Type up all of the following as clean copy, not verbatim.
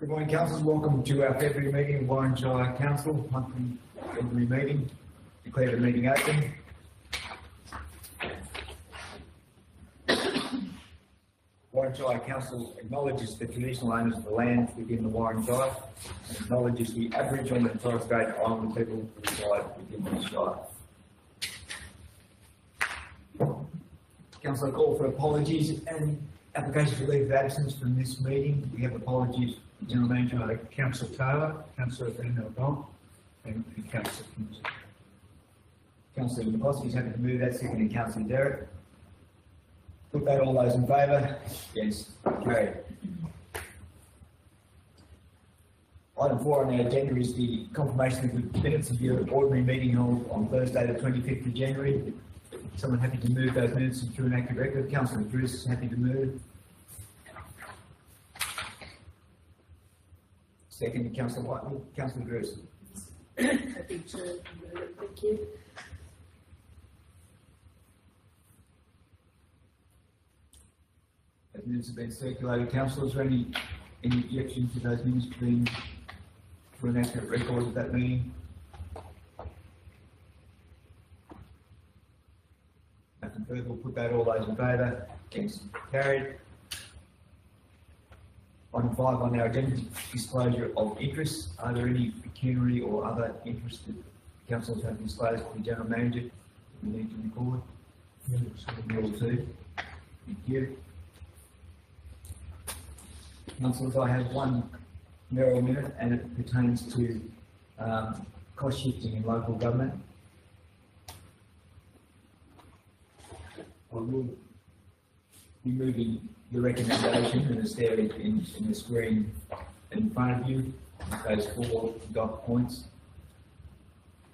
Good morning, councillors. Welcome to our February meeting of Warren Shire Council, monthly February meeting. Declare the meeting open. Warren Shire Council acknowledges the traditional owners of the land within the Warren Shire and acknowledges the Aboriginal and Torres Strait Islander people who reside within the Shire. Council, I call for apologies and applications for leave of absence from this meeting. We have apologies from General Manager Councillor Taylor, Councillor Daniel Don, and Councillor Kinsey. Councillor McCloskey is happy to move that. Second, and Councillor Derrick. Put that, all those in favour? Yes, carried. Item 4 on our agenda is the confirmation of the minutes of your ordinary meeting held on Thursday, the 25th of January. Someone happy to move those minutes into an accurate record? Councillor Drews is happy to move. Second, Councillor Whiteley. Councillor Drews. Happy to move it, thank you. Those minutes have been circulated. Councillors, is there any objection to those minutes being for an accurate record of that meeting? Nothing further. We'll put that, all those in favour? Against, carried. Item 5 on our agenda, disclosure of interests. Are there any pecuniary or other interests that councillors have disclosed to the General Manager that we need to record? Rule 2. Thank you. Councillors, I have one narrow minute and it pertains to cost shifting in local government. I will be moving the recommendation, and it's there in the screen in front of you, those 4 dot points.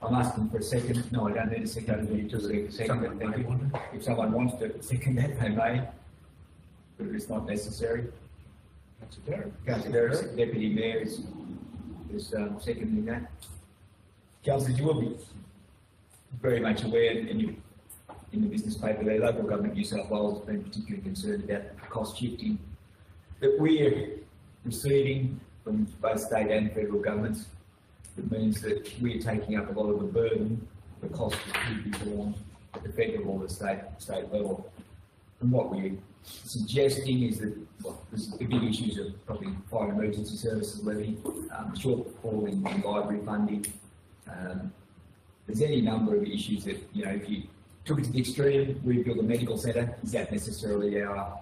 I'm asking for a second. No, I don't need a second. I need to second. Thank you. If someone wants to second that, they may, but it's not necessary. Councillor Derrick, Deputy Mayor, is seconding that. Councillors, you will be very much aware in the business paper there, local government New South Wales has been particularly concerned about the cost shifting that we're receiving from both state and federal governments. It means that we're taking up a lot of the burden, the cost that should be borne at the federal or the state level. And what we're suggesting is that the big issues are probably fire emergency services levy, shortfall in library funding. There's any number of issues that, you know, if you took it to the extreme, we build a medical centre, is that necessarily our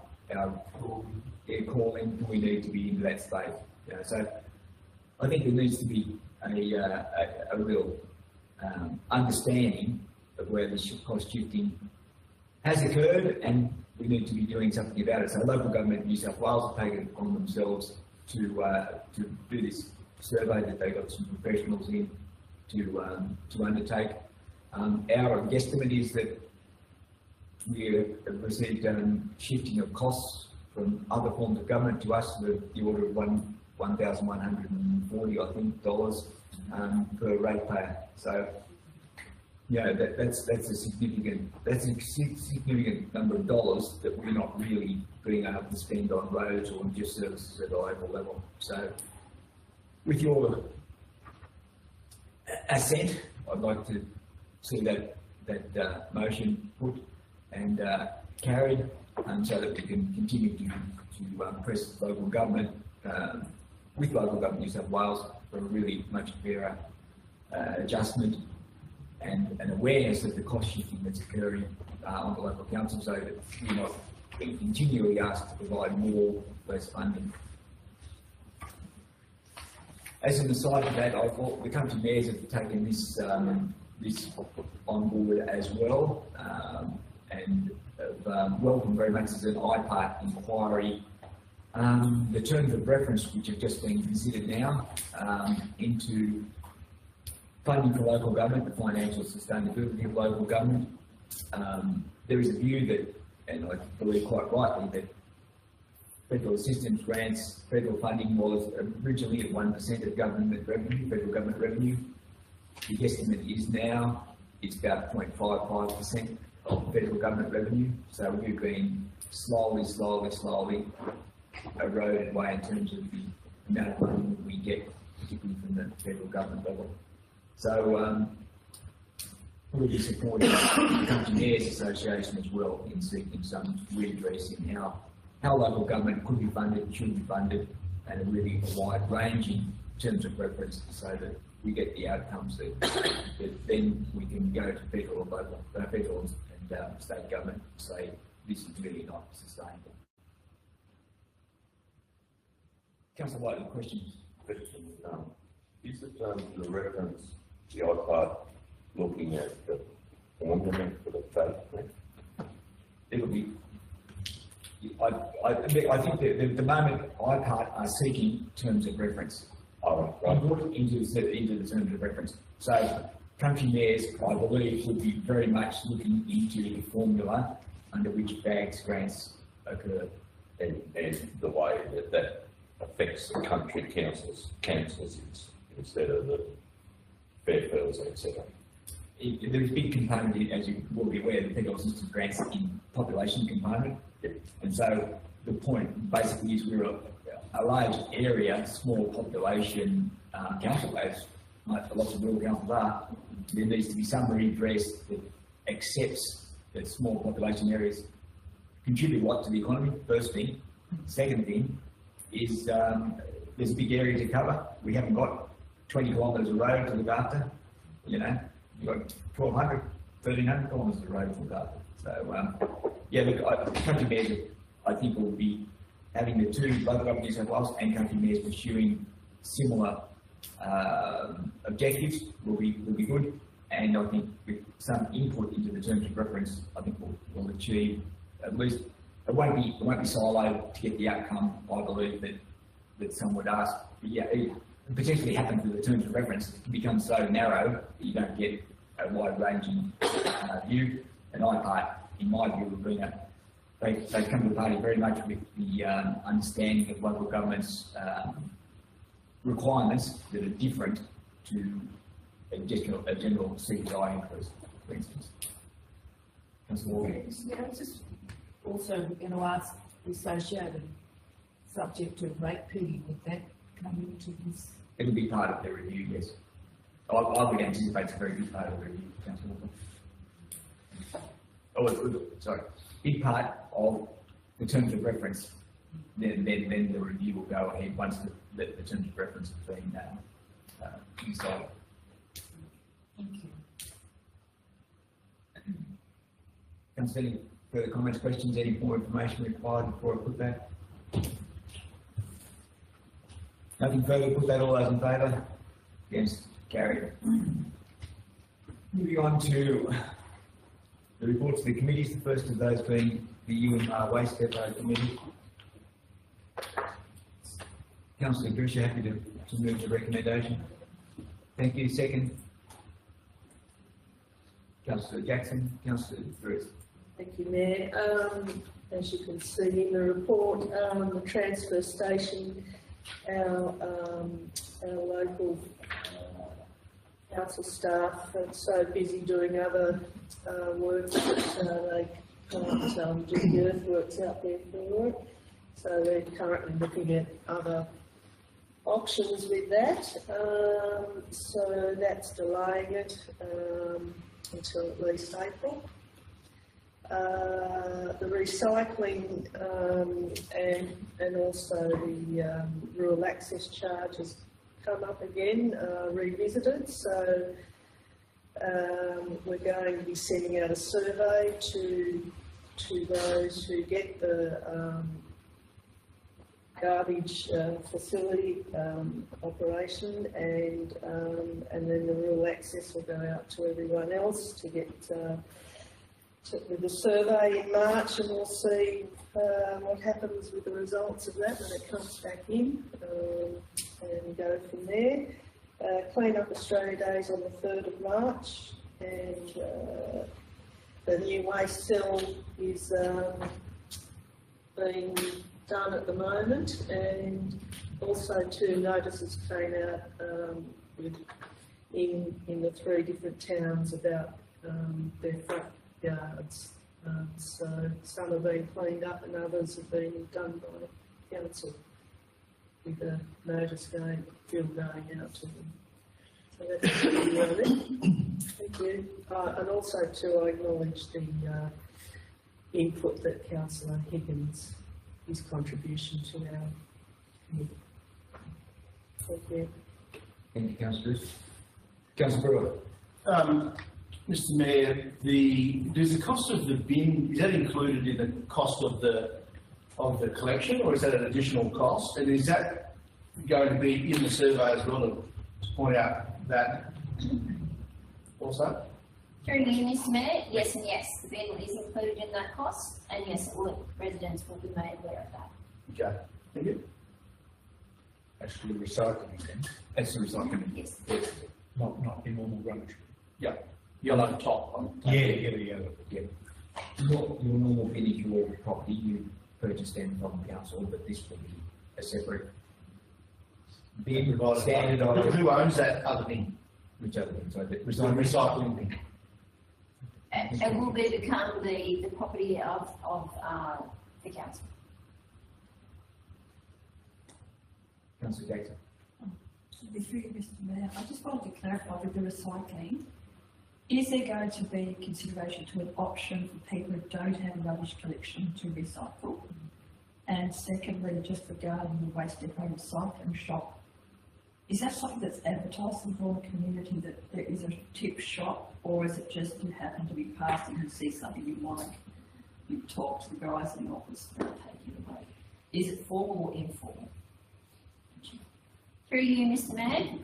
calling? We need to be into that space. You know, so I think there needs to be a real understanding of where this cost shifting has occurred, and we need to be doing something about it. So local government New South Wales have taken it on themselves to do this survey that they got some professionals in to undertake. Our guesstimate is that we have received shifting of costs from other forms of government to us to the order of $1,140, I think, per ratepayer. So, yeah, that's a significant number of dollars that we're not really being able to spend on roads or just services at a local level. So, with your assent, I'd like to see that motion put and carried, so that we can continue to press local government with local government New South Wales for a really much fairer adjustment and an awareness of the cost shifting that's occurring on the local council, so that we're not being continually asked to provide more or less funding. As an aside to that, I thought the country mayors have taken this on board as well, and welcome very much as an IPART inquiry. The terms of reference which have just been considered now into funding for local government, the financial sustainability of local government. There is a view that, and I believe quite rightly, that federal assistance grants, federal funding was originally at 1% of government revenue, federal government revenue. The estimate is now it's about 0.55% of federal government revenue. So we've been slowly eroded away in terms of the amount of money we get, particularly from the federal government level. So we'll be supporting the Country Mayors Association as well in seeking some redress in how local government could be funded, should be funded, and a really wide-ranging terms of reference so that we get the outcomes that then we can go to federal and state government and say this is really not sustainable. Councillor Whiteley, questions? Is it to reference the iPad looking at the ornament for the faith? It'll be. I think that at the moment IPART are seeking terms of reference. Input into the terms of reference. So country mayors, I believe, would be very much looking into the formula under which bags grants occur. And the way that affects the country councils instead of the Fairfields, etc. There's a big component, as you will be aware, the federal assistance grants in population component. And so the point basically is we're a large area, small population council, as lots of rural councils are. There needs to be some redress that accepts that small population areas contribute a lot to the economy, first thing. Second thing is there's a big area to cover. We haven't got 20 kilometres of road to look after, you know. You've got 1,200, 1,300 kilometres of road to look after. So, yeah, look, country mayors, I think, will be having the two, local government New South Wales and country mayors pursuing similar objectives will be good. And I think with some input into the terms of reference, I think we'll achieve at least, it won't be siloed to get the outcome, I believe, that some would ask. But yeah, it potentially happens with the terms of reference. It can become so narrow that you don't get a wide-ranging view. And IPART, in my view, have been they come to the party very much with the understanding of local government's requirements that are different to a general CPI increase, for instance. Councillor Morgan. Yeah, I was just also going to ask the associated subject of ratepayer, would that come into this? It'll be part of the review, yes. I would anticipate it's a very big part of the review, Councillor Morgan. Sorry, big part of the terms of reference. Then the review will go ahead once the terms of reference have been decided. Thank you. Councillor, any further comments, questions, any more information required before I put that? Nothing further, put that all those in favour? Against? Carried. Moving on to the reports of the committees, the first of those being the UMR Waste Depot Committee. Councillor Grisha, happy to move the recommendation. Thank you. Second. Councillor Jackson. Councillor Bruce. Thank you, Mayor. As you can see in the report, the transfer station, our local council staff are so busy doing other work that they can't do the earthworks out there for it. So they're currently looking at other options with that. So that's delaying it until at least April. The recycling and also the rural access charge has come up again, revisited. So we're going to be sending out a survey to those who get the garbage facility operation, and then the rural access will go out to everyone else to get with the survey in March, and we'll see what happens with the results of that when it comes back in, and go from there. Clean Up Australia Day is on the 3rd of March, and the new waste cell is being done at the moment, and also 2 notices came out in the 3 different towns about their front yards. So some have been cleaned up and others have been done by council. with a notice bill going out to them. So that's pretty early. Thank you. And also to acknowledge the input that Councillor Higgins, his contribution to our committee. Thank you. Thank you, Councillor. Councillor Brewer. Mr. Mayor, does the cost of the bin, is that included in the cost of the collection, or is that an additional cost? And is that going to be in the survey as well to point out that also? Through you, Mr. Mayor, yes and yes, the bin is included in that cost, and yes, all residents will be made aware of that. Okay, thank you. Actually recycling then, That's the recycling. Yes. not the normal rubbish. Yeah, yellow top. Yeah. Your normal bin is your property, you purchase them from council, but this will be a separate bin, standardised. Who owns that other bin? Which other bin? So the The recycling bin. It will become the property of the council. Councillor Jackson. Before you, Mr. Mayor, I just wanted to clarify with the recycling. Is there going to be consideration to an option for people who don't have a rubbish collection to recycle? And secondly, just regarding the waste depot recycling shop, is that something that's advertised in the broader community that there is a tip shop, or is it just you happen to be passing and see something you like, you talk to the guys in the office and they'll take it away? Is it formal or informal? Through you, Mr. Mayor,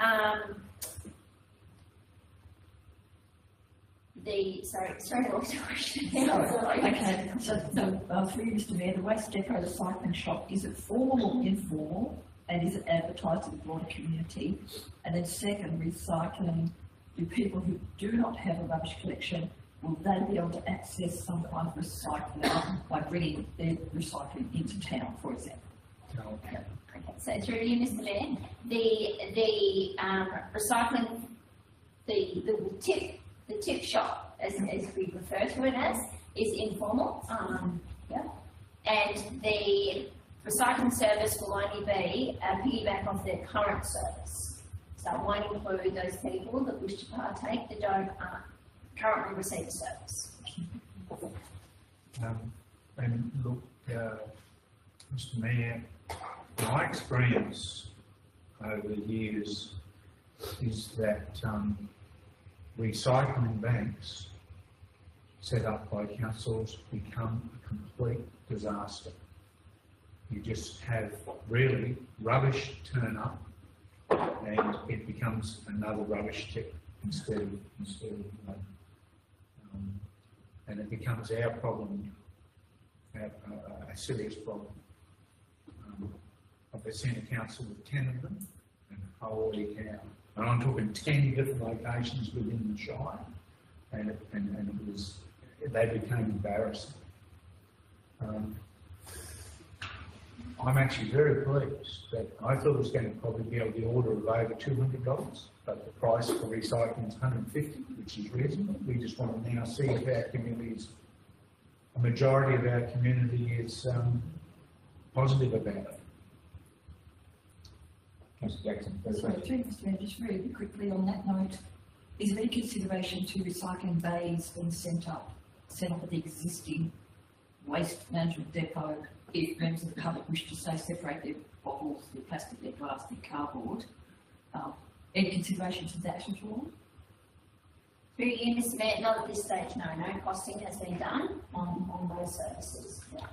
sorry, what was the question? Okay, so through you, Mr. Mayor, the waste depot recycling shop, is it formal or informal? And is it advertised to the broader community? And then second, recycling, do people who do not have a rubbish collection, will they be able to access some kind of recycling by bringing their recycling into town, for example? Okay, so through you, Mr. Mayor, the recycling, the tip shop, as we refer to it as, is informal, and the recycling service will only be a piggyback of their current service. So it won't include those people that wish to partake that don't currently receive service. And look, Mr. Mayor, my experience over the years is that recycling banks set up by councils become a complete disaster. You just have really rubbish turn up and it becomes another rubbish tip instead of and it becomes our problem, a serious problem. I've seen a council with 10 of them, and holy cow. And I'm talking 10 different locations within the Shire, and they became embarrassing. I'm actually very pleased that I thought it was going to probably be of the order of over $200, but the price for recycling is $150, which is reasonable. We just want to now see if our communities, a majority of our community is positive about it. Councillor Jackson. Sorry, Mr. Mayor, just very quickly on that note, is there any consideration to recycling bays being set up at the existing waste management depot if members of the public wish to say separate their bottles, their plastic, their glass, their cardboard? Any consideration to that at all? Through you, Mr. Mayor, not at this stage, no costing has been done on those services. Yeah.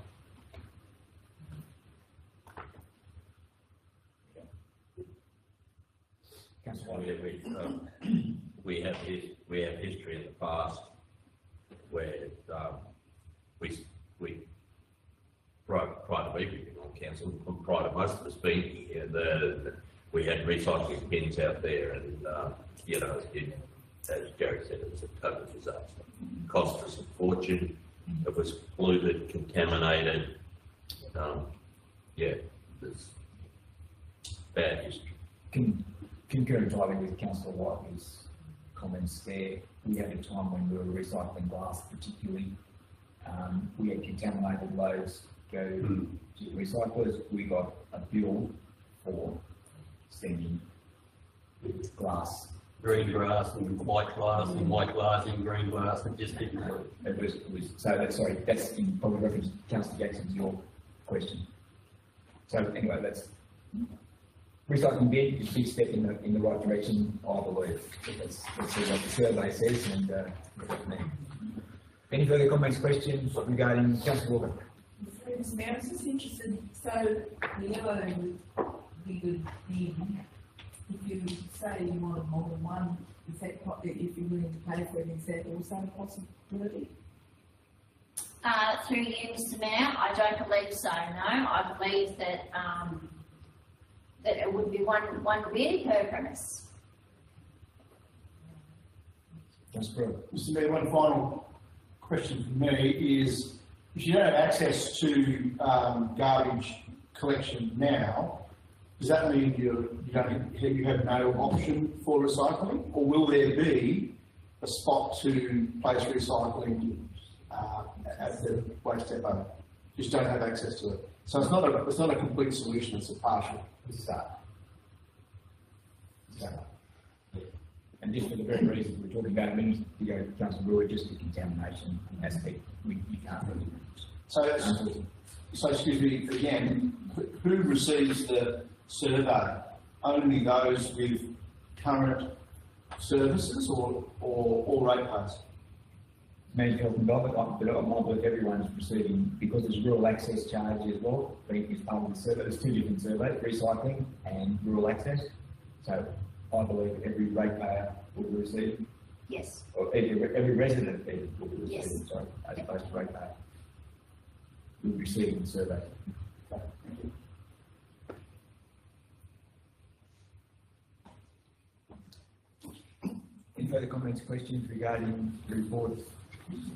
We have history in the past where we prior to me being on council, prior to most of us being here, we had recycling bins out there, and as Gary said, it was a total disaster. It cost us a fortune. It was polluted, contaminated. There's bad history. Concur entirely with Councillor Whiteley's comments there. We had a time when we were recycling glass particularly. We had contaminated loads go to recyclers. We got a bill for sending glass. Green grass and white glass and white glass and green glass, it just didn't work. So that's, sorry, that's in probably reference to Councillor Jackson's your question. So anyway, that's recycling bin is a big step in the right direction, I believe. Let's see what the survey says and go from there. Any further comments, questions regarding Councillor Walker? Mr. Mayor, I was just interested, so the yellow big bin, if you say you want more than one, is that, if you're willing to pay for it, is that also a possibility? Through you, Mr. Mayor, I don't believe so, no. I believe that, that it would be one bin per premise. Councillor Brewer. Mr. Mayor, one final question for me is, if you don't have access to garbage collection now, does that mean you have no option for recycling, or will there be a spot to place recycling at the waste depot? Just don't have access to it. So it's not a complete solution. It's a partial start. And just for the very reasons we're talking about a minute ago, Councillor Brewer, just the contamination aspect, you can't really. So excuse me again, who receives the survey? Only those with current services or all ratepayers? Managed Health and Development, but I might believe everyone's receiving, because there's rural access charge as well, being as part of the survey. There's two different surveys, recycling and rural access. So I believe every ratepayer will receive, Yes. or every resident will receive, Yes. sorry, as opposed to ratepayer, will receive the survey. Okay, thank you. Any further comments, questions regarding the report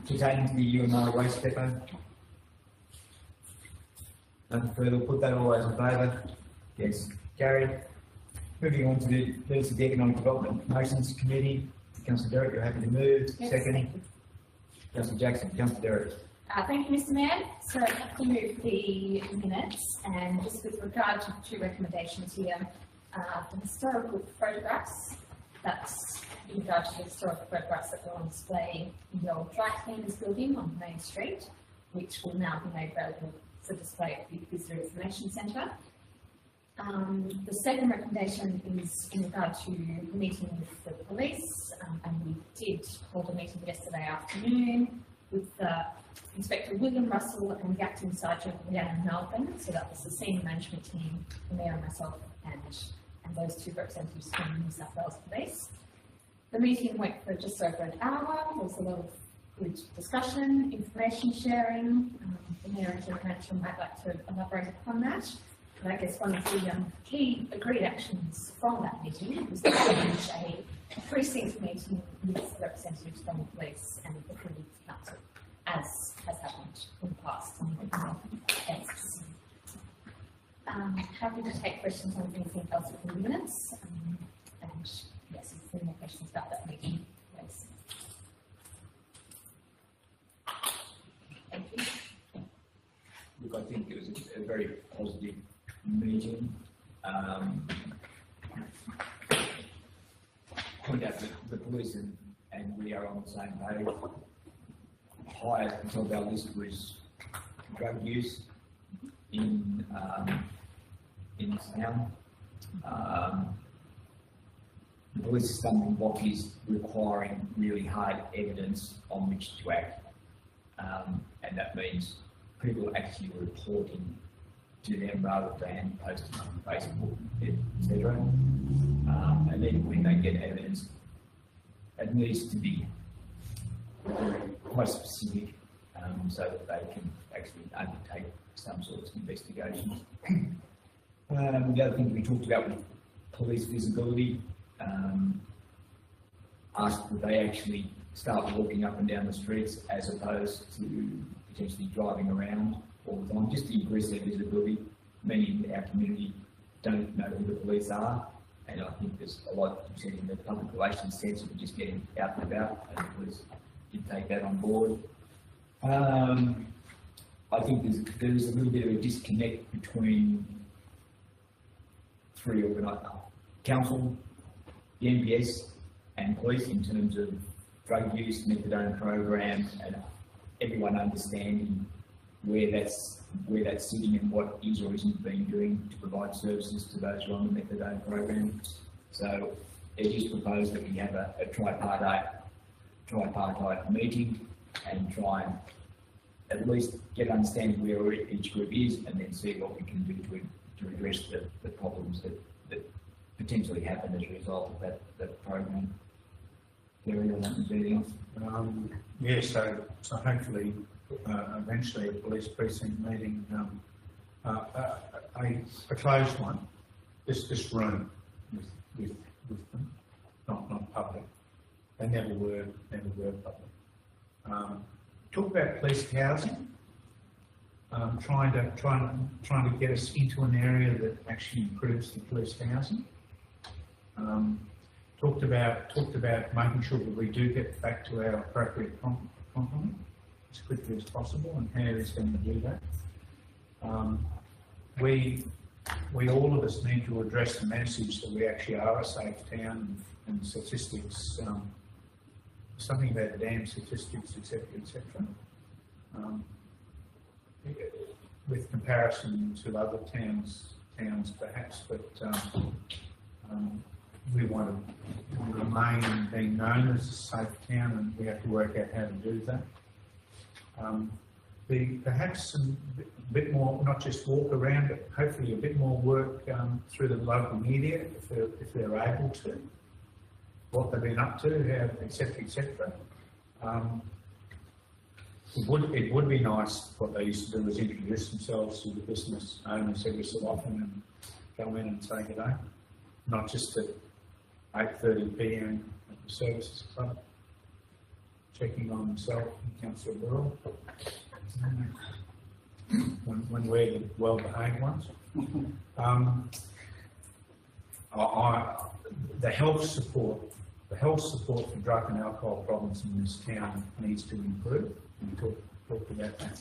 pertaining to the UMR waste depot? Nothing further, put that all those in favour? Yes, carried. Moving on to the minutes of the Economic Development Motions Committee. Councillor Derrick, you're happy to move. Yes, Second. thank you. Councillor Jackson, Councillor Derrick. Thank you, Mr. Mayor. So I have to move the minutes, and just with regard to two recommendations here, the historical photographs, that's in regard to the historical photographs that were on display in the old dry cleaners building on Main Street, which will now be made available for display at the Visitor Information Centre. The second recommendation is in regard to meeting with the police, and we did hold a meeting yesterday afternoon with Inspector William Russell and the Acting Sergeant Rhiannon Melbourne. So that was the senior management team, the Mayor and myself, and those two representatives from New South Wales Police. The meeting went for just over an hour. There was a lot of good discussion, information sharing. The Mayor and General Manager might like to elaborate upon that. And I guess one of the key agreed actions from that meeting was to arrange a precinct meeting with representatives from the police and the Community Council, as has happened in the past. Thanks. Happy to take questions on anything else within the minutes. And yes, if there are more questions about that meeting, please. Thank you. Look, I think it was a very positive meeting. Point out that the police and we are on the same page. High at the top of our list was drug use in town. The police stumbling block is requiring really hard evidence on which to act, and that means people actually reporting to them rather than posting on Facebook, etc. And then when they get evidence, it needs to be quite specific, so that they can actually undertake some sort of investigation. The other thing we talked about was police visibility. Asked that they actually start walking up and down the streets as opposed to potentially driving around all the time, just to increase their visibility. Many in our community don't know who the police are, and I think there's a lot of in the public relations sense of just getting out and about, and the police did take that on board. I think there's a little bit of a disconnect between three council, the NPS and police in terms of drug use, methadone programs, and everyone understanding where that's sitting and what is or isn't being doing to provide services to those who are on the methadone program. So it is proposed that we have a tripartite meeting and try and at least get understanding where each group is, and then see what we can do to address the problems that potentially happen as a result of that program. Gary, I don't know if there's anything else. Yeah, so hopefully, eventually a police precinct meeting, a closed one, this room with them, not public. They never were public. Talk about police housing. Trying to get us into an area that actually improves the police housing. Talked about making sure that we do get back to our appropriate complement as quickly as possible, and how is going to do that. We all of us need to address the message that we actually are a safe town, and statistics, something about damn statistics, etc., with comparison to other towns perhaps, but we want to remain being known as a safe town, and we have to work out how to do that. Perhaps a bit more, not just walk around, but hopefully a bit more work through the local media, if they're able to, what they've been up to, how, etc. It would be nice, what they used to do was introduce themselves to the business owners every so often and go in and say good day, not just at 8:30 p.m. at the services club, checking on himself and Councillor Burrell, when we're the well-behaved ones. The health support for drug and alcohol problems in this town needs to improve. We talked about that,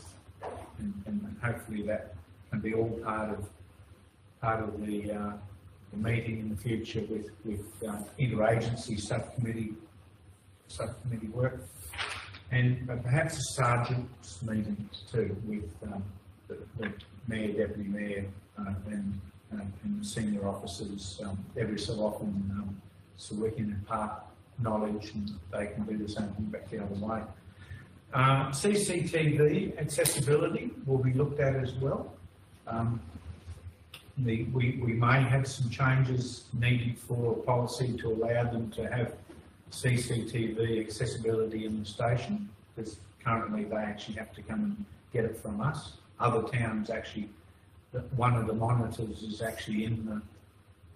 and hopefully that can be all part of the meeting in the future with interagency subcommittee work, and perhaps a sergeant's meeting too with the mayor, deputy mayor, and senior officers every so often, so we can impart knowledge and they can do the same thing back the other way. CCTV accessibility will be looked at as well. We may have some changes needed for policy to allow them to have CCTV accessibility in the station, because currently they actually have to come and get it from us. Other towns actually, one of the monitors is actually in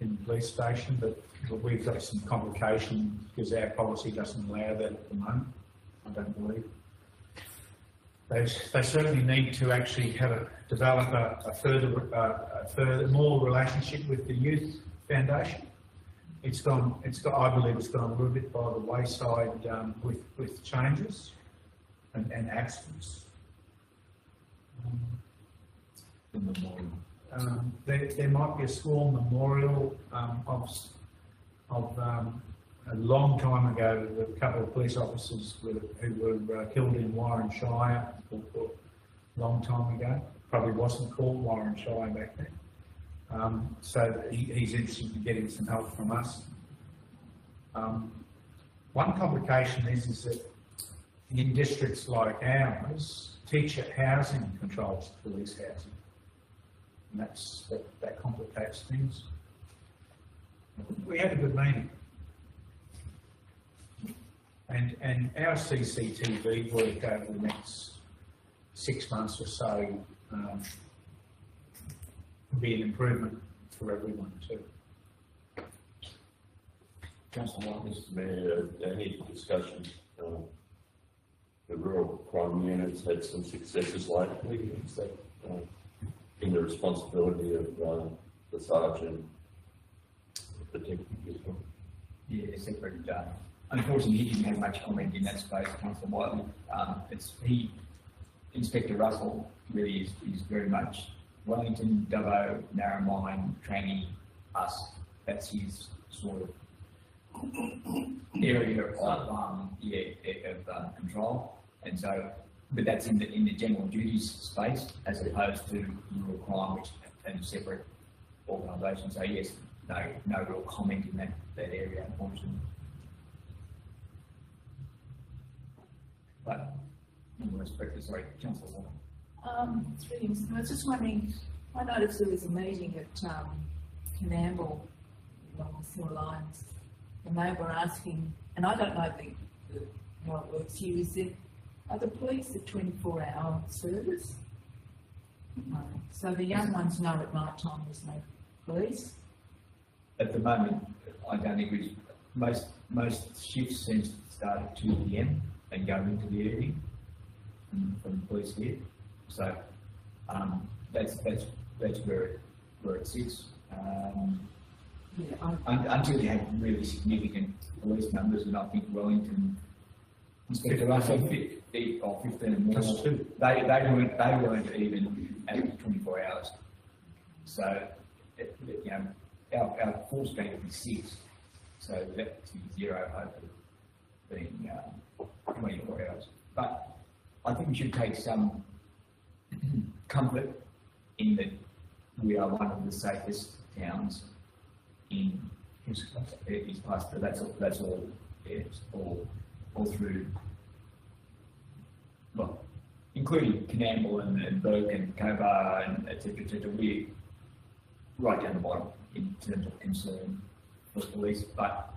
the police station, but we've got some complication because our policy doesn't allow that at the moment, I don't believe. They certainly need to actually develop a further more relationship with the Youth Foundation. I believe it's gone a little bit by the wayside with changes and absence. There might be a small memorial of a long time ago, a couple of police officers who were killed in Warren Shire a long time ago. Probably wasn't called Warren Shire back then. So he's interested in getting some help from us. One complication is that in districts like ours, teacher housing controls police housing. And that complicates things. We had a good meeting. And our CCTV work over the next 6 months or so will be an improvement for everyone too. Councillor White, Mr. Mayor, any discussion? The rural crime units had some successes lately. Is that in the responsibility of the sergeant protecting people? Yeah, separate. Unfortunately, he didn't have much comment in that space, Councillor Whiteley. Inspector Russell really is very much Wellington, Dubbo, Narromine, Tranny, us. That's his sort of area of control. And so, but that's in the general duties space as opposed to rural crime, which and separate organisations. So yes, no real comment in that area, unfortunately. But in respect, sorry, Councillor Walker. It's really interesting. I was just wondering, I noticed there was a meeting at Canamble along the sewer lines, and they were asking, and I don't know how it works here, are the police a 24-hour service? No. So the young ones know at night time there's no police? At the moment, I don't think most shifts seem to start at 2 PM and go into the evening from the police here. So that's where it sits. Until you have really significant police numbers, and I think Wellington, Inspector Russell, 15 or more, they weren't even at 24 hours. So you know, our full strength is 6, so that's 0 over being 24 hours. But I think we should take some comfort in that we are one of the safest towns in East Pasture. That's all. Yeah, it's all through. Well, including Canamble and Burke and Cobar and etc. We're right down the bottom in terms of concern for police. But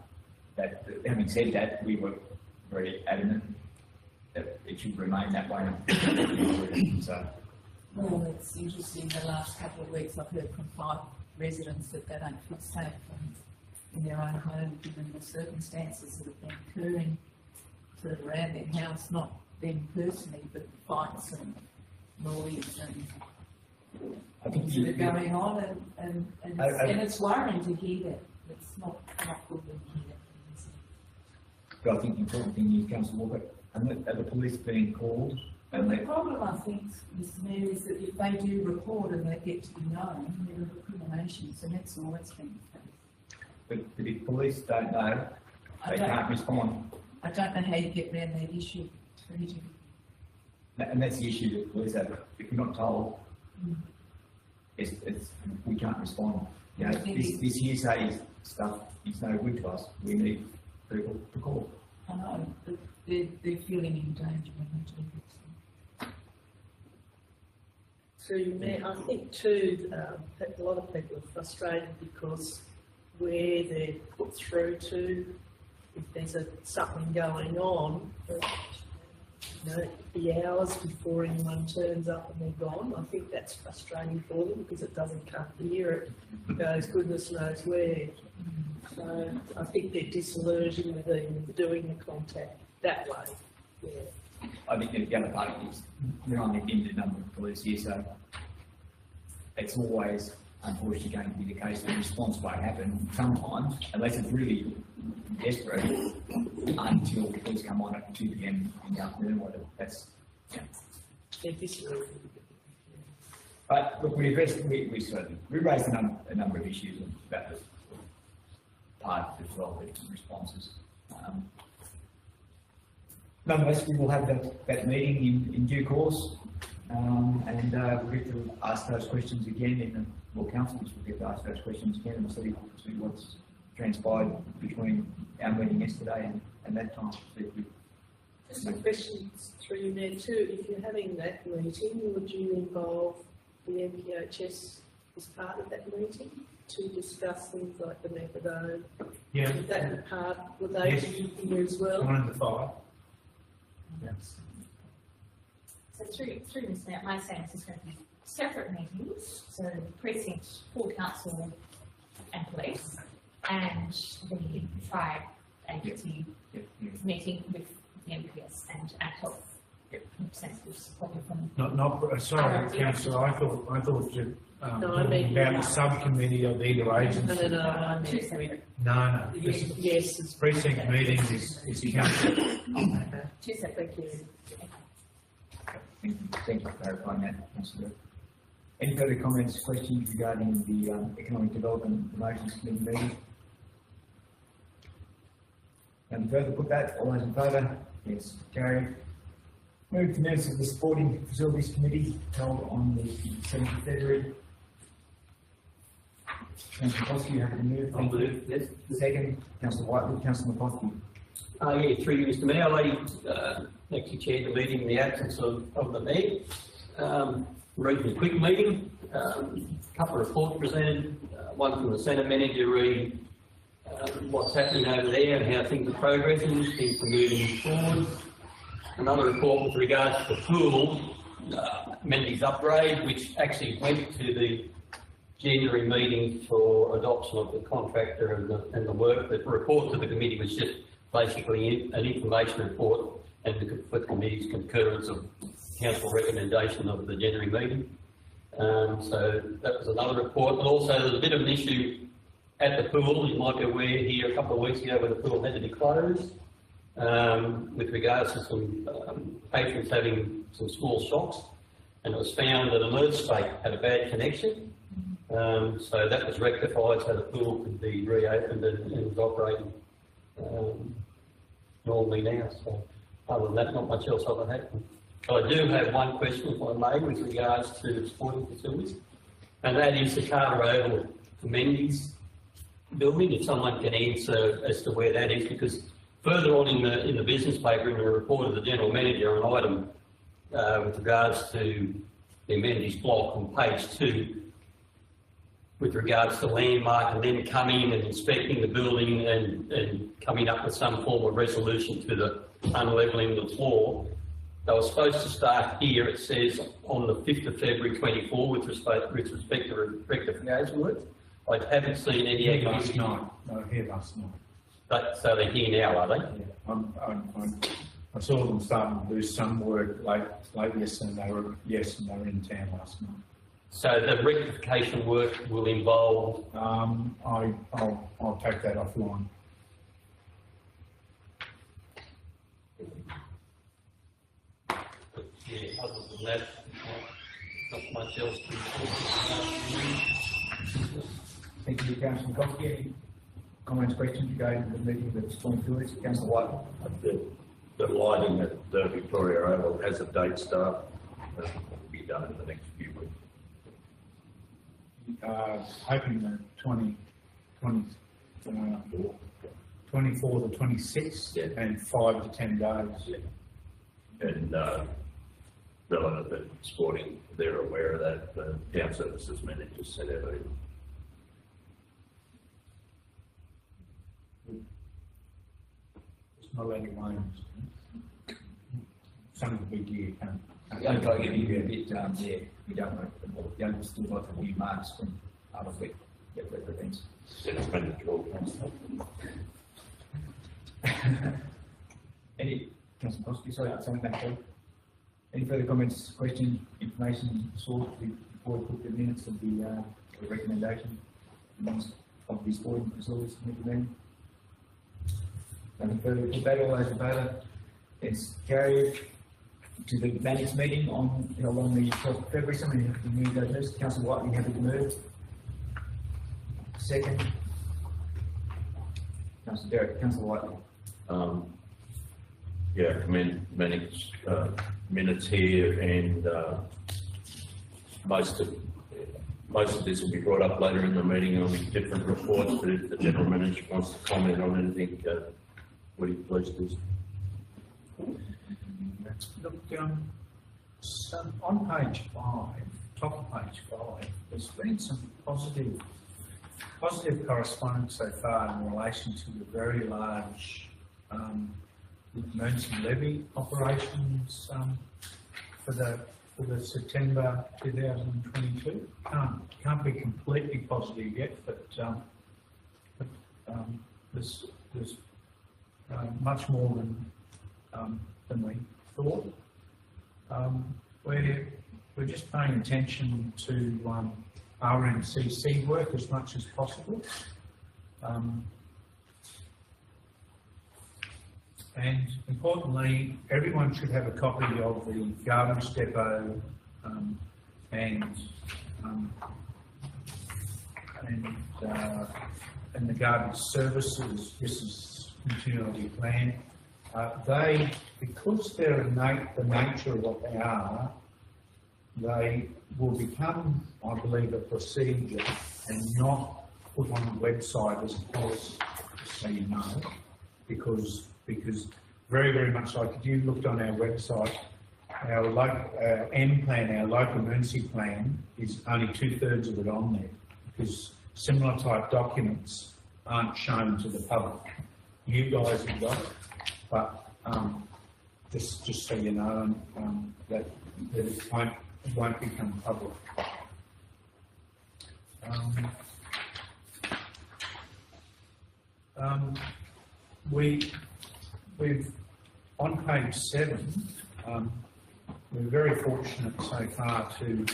having said that, we were very adamant that it should remain that way. So. Well, it's interesting, the last couple of weeks I've heard from 5 residents that they don't feel safe in their own home given the circumstances that have been occurring around their house, not them personally, but fights and noise and things that are going on, and it's worrying to hear that. It's not good to hear that. But I think the important thing is, Councillor Walker, are the police being called? And the problem, I think, Mr Mayor, is that if they do report and they get to be known, there are recriminations, and that's always been the case. But if police don't know, they can't respond. I don't know how you get around that issue. And that's the issue that police have. If you're not told, we can't respond. You know, this hearsay stuff is no good to us. We need people to call. I know, but they're feeling in danger when they do this. Through Mayor, I think too, a lot of people are frustrated because where they're put through to, if there's something going on, the hours before anyone turns up and they're gone. I think that's frustrating for them because it doesn't come here. It goes goodness knows where. So I think they're disillusioned with even doing the contact that way. Yeah. I think the other part is we're only limited number of police here, so it's always unfortunately going to be the case that the response won't happen sometimes, unless it's really desperate, until the police come on at 2 PM in the afternoon. Whatever. That's They're disillusioned. But look, we raised a number of issues about the part of the responses. Nonetheless, we will have that meeting in due course, and we'll get to ask those questions again councillors will get to ask those questions again and see what's transpired between our meeting yesterday and that time. Just a question through you there too. If you're having that meeting, would you involve the MPHS as part of that meeting to discuss things like the methadone? Yeah. Would that be part? Would they be here as well? 1 and 5. So through this now, my sense is going to be separate meetings, so the precinct, full council and police, and the tribe agency meeting with the MPS and ad hoc representatives probably from. Sorry, Councillor, I thought that, No, I mean, about the subcommittee of either agency. No, I mean, No. yes, it's Precinct meeting is council. two separate. Thank you for clarifying that, Councillor. Any further comments, questions regarding the Economic Development Promotions Committee meeting? Any further, put that, all those in favour? Yes, carried. Move to minutes of the Sporting Facilities Committee held on the 7th of February. Councillor McCoskey, you have to move. I'll move, yes. Second, Councillor Whitewood, Councillor McCoskey. Yeah, through you, Mr. Mayor, I actually chaired the meeting in the absence of the mayor. Reasonably quick meeting, couple of reports presented, one from the Centre Manager reading what's happening over there and how things are progressing, things are moving forward. Another report with regards to the pool, amenities upgrade, which actually went to the January meeting for adoption of the contractor and the work. The report to the committee was just basically an information report and the committee's concurrence of council recommendation of the January meeting. So that was another report, but also there's a bit of an issue at the pool. You might be aware here a couple of weeks ago where the pool had to be closed with regards to some patrons having some small shocks, and it was found that Alert State had a bad connection. So that was rectified so the pool could be reopened and is operating normally now. So other than that, not much else other than that. So I do have one question, if I may, with regards to the sporting facilities, and that is the Carter Oval amenities building, if someone can answer as to where that is, because further on in the business paper, in the report of the General Manager, an item with regards to the amenities block on page 2, with regards to landmark and then coming and inspecting the building and coming up with some form of resolution to the unlevelling of the floor. They were supposed to start here, it says, on the 5th of February 24 with respect to rectification work. I haven't seen any Here activity. last night, no, here last night. But, so they're here now, are they? Yeah, I saw them starting to do some work late yesterday, and they were in town last night. So the rectification work will involve, I'll take that offline. yeah, other than that, not much else to Thank you, Councillor McCoskey. Any comments, questions regarding the meeting of the Sporting Facilities? Councillor Whitewood. The lighting at the Victoria Oval has a date start, that will be done in the next few weeks. Hoping that 24 to 26 Yeah. and 5 to 10 days. Yeah. And relative to sporting, they're aware of that. The town services manager said everything. It's not letting alone. Some of the big gear can't. Don't try to get you a bit, yeah, we don't want to, you don't still got the new marks from other week, get rid of things. Any, Councillor McCoskey, sorry, something back there. Any further comments, questions, information sought before we put the minutes of the recommendation of the Sporting Facilities Committee meeting? Nothing further, put that, all those in favour? It's carried. To the Mannix meeting on the 12th of February. Somebody have to move that list. Councillor White, you happy to move? Second. Councillor Derrick, Councillor White. Yeah, commend Mannix minutes here, and most of this will be brought up later in the meeting on different reports, but if the General Manager wants to comment on anything, would you please do? Look, on page 5, top of page 5, there's been some positive correspondence so far in relation to the very large emergency levy operations for the September 2022. Can't be completely positive yet, but there's much more than we thought. We're just paying attention to RMCC work as much as possible. And importantly, everyone should have a copy of the Garbage Depot and And the garden services, this is continually planned. They, because they're the nature of what they are, they will become, I believe, a procedure and not put on the website as a policy, just so you know, because very, very much like if you looked on our website, our M plan, our local emergency plan, is only 2/3 of it on there, because similar type documents aren't shown to the public. You guys have got it, but just so you know, that it won't become public. We've on page 7. We're very fortunate so far to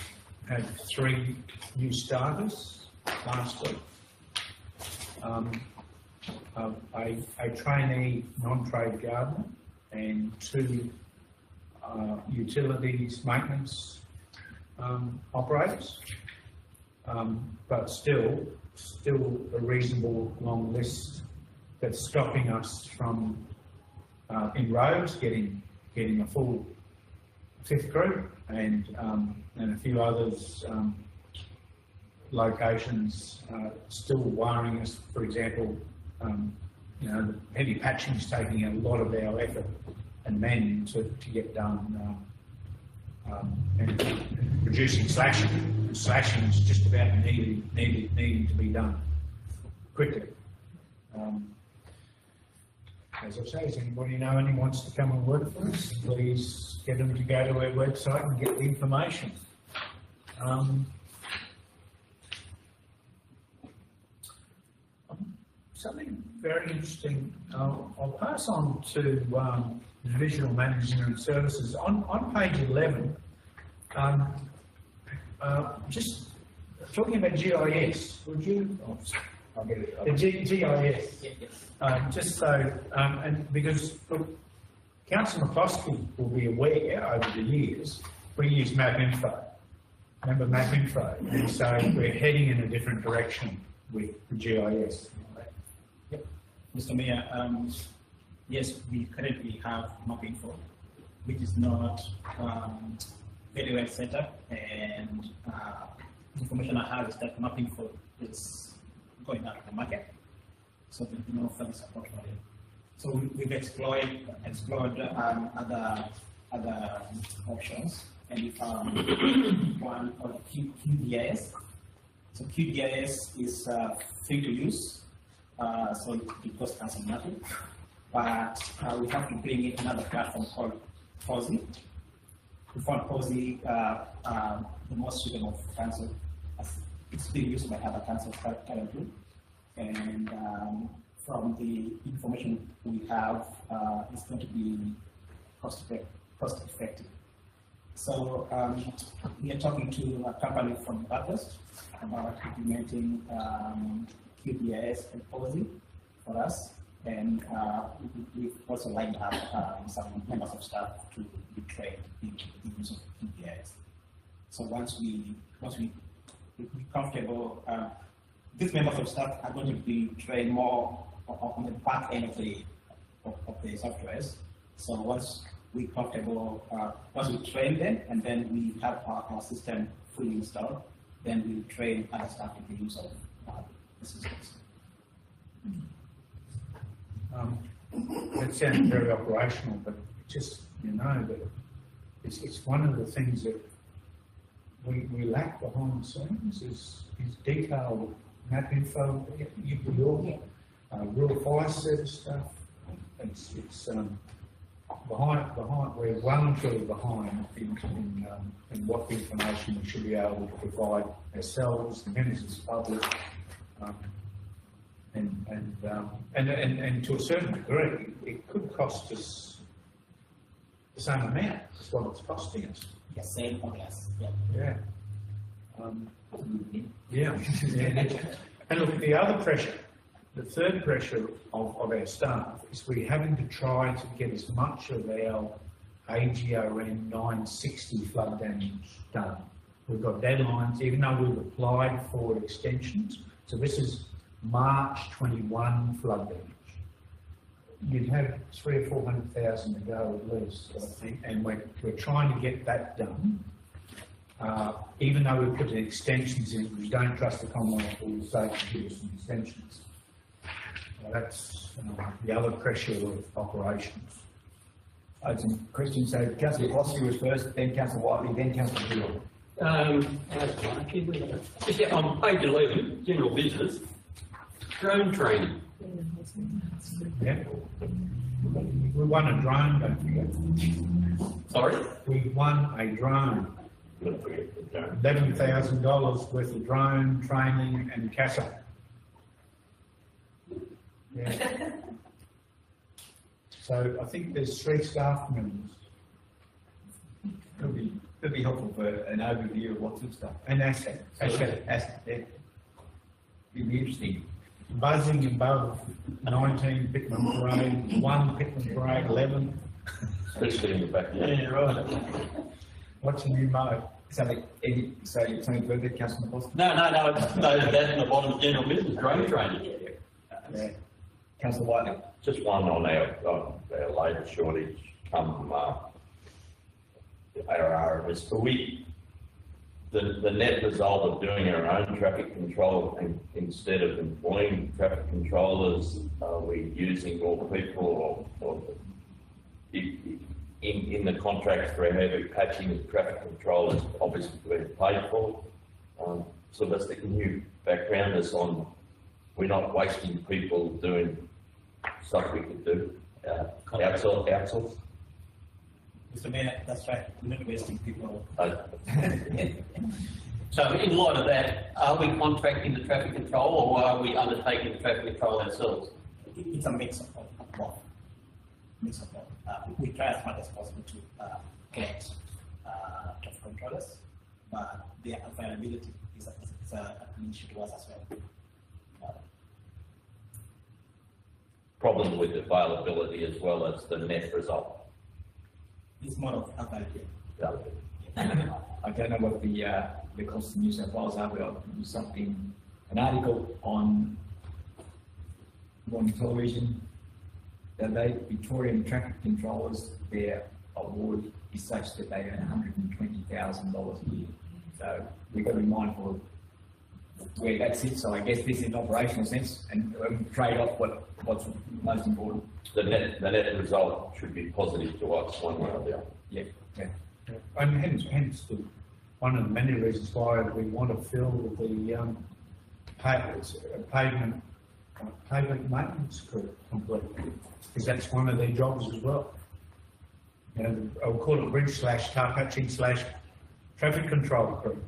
have 3 new starters last week. A trainee non-trade gardener and 2 utilities maintenance operators, but still a reasonable long list that's stopping us from in roads getting a full 5th crew and a few others locations still worrying us. For example, you know, the heavy patching is taking a lot of our effort and men to get done, and reducing slashing. Slashing is just about needing to be done quickly. As I say, does anybody know anyone wants to come and work for us? Please get them to go to our website and get the information. Something very interesting. I'll pass on to Divisional Management Services. On page 11, just talking about GIS, would you? Oh, I'll get it. The GIS. Just so, and because look, Councillor McCloskey will be aware over the years, we use MapInfo. Remember MapInfo? And so we're heading in a different direction with the GIS. Yep. Mr. Mayor, yes, we currently have MapInfo, which is not very well set up, and the information I have is that MapInfo is going out of the market, so there's no further support for it. So we've explored other options, and we found one called QGIS. So QGIS is free to use, so it costs us nothing, but we have to bring in another platform called POSI. We found POSI the most suitable for council. It's being used by other councils currently, and from the information we have, it's going to be cost effective. So we are talking to a company from Bathurst about implementing QGIS and POSI for us, and we've also lined up some members of staff to be trained in the use of QGIS. So once we're comfortable, these members of staff are going to be trained more on the back end of the softwares. So once we're comfortable, once we train them, and then we have our system fully installed, then we train other staff in the use of the systems. It sounds very operational, but just, you know, that it's one of the things that we lack behind the scenes is detailed map info. Rural fire service stuff. It's behind. We're well and truly behind in what information we should be able to provide ourselves, the members of the public, and to a certain degree, it could cost us the same amount as what it's costing us. Yes, same or less. Yeah. Yeah. And look, the other pressure, the third pressure of our staff is we're having to try to get as much of our AGON 960 flood damage done we've got deadlines, even though we've applied for extensions. So this is March 21 flood damage. You'd have 300,000 or 400,000 to go at least, I think, and we're trying to get that done. Even though we put the extensions in, we don't trust the Commonwealth will say to give us some extensions. That's the other pressure of operations. I had some questions. So Councillor Fossey was first, then Councillor Whiteley, then Councillor Hill. Just on page 11, general business, drone training. Yeah. We won a drone, don't forget. Sorry? We won a drone. $11,000 worth of drone training and CASA. Yeah. So I think there's 3 staff members. Could be helpful for an overview of what's of stuff. And asset. Yeah. It'd be interesting. Buzzing above 19 Pittman Parade, 1 Pittman Parade, 11. Especially in the back. Yeah, right. What's a new mode? Something something further, Councillor Fossey? No, that's in the bottom of general business, drone training. Yeah. Councillor Whiteley. Just one on our labour shortage come ARRS. So the net result of doing our own traffic control and instead of employing traffic controllers, we're using more people or in the contracts for heavy patching of traffic controllers, obviously we're paid for. Sylvester, can you background us on, we're not wasting people doing stuff we could do, outsource? Mr. Mayor, that's right, we're not wasting people. So in light of that, are we contracting the traffic control or are we undertaking the traffic control ourselves? It's a mix of both. We try as much as possible to get traffic controllers, but their availability is an issue to us as well. Problem with availability as well as the net result. It's more of availability. I don't know what the cost of New South Wales are, but I'll do an article on television. Victorian traffic controllers, their award is such that they earn $120,000 a year. So we've got to be mindful of where that sits. So I guess this is an operational sense and trade off what's most important. The net result should be positive to us one way or the other. Yeah. And hence one of the many reasons why we want to fill the pavement maintenance crew completely, because that's one of their jobs as well. You know, I'll call it bridge / car patching / traffic control crew.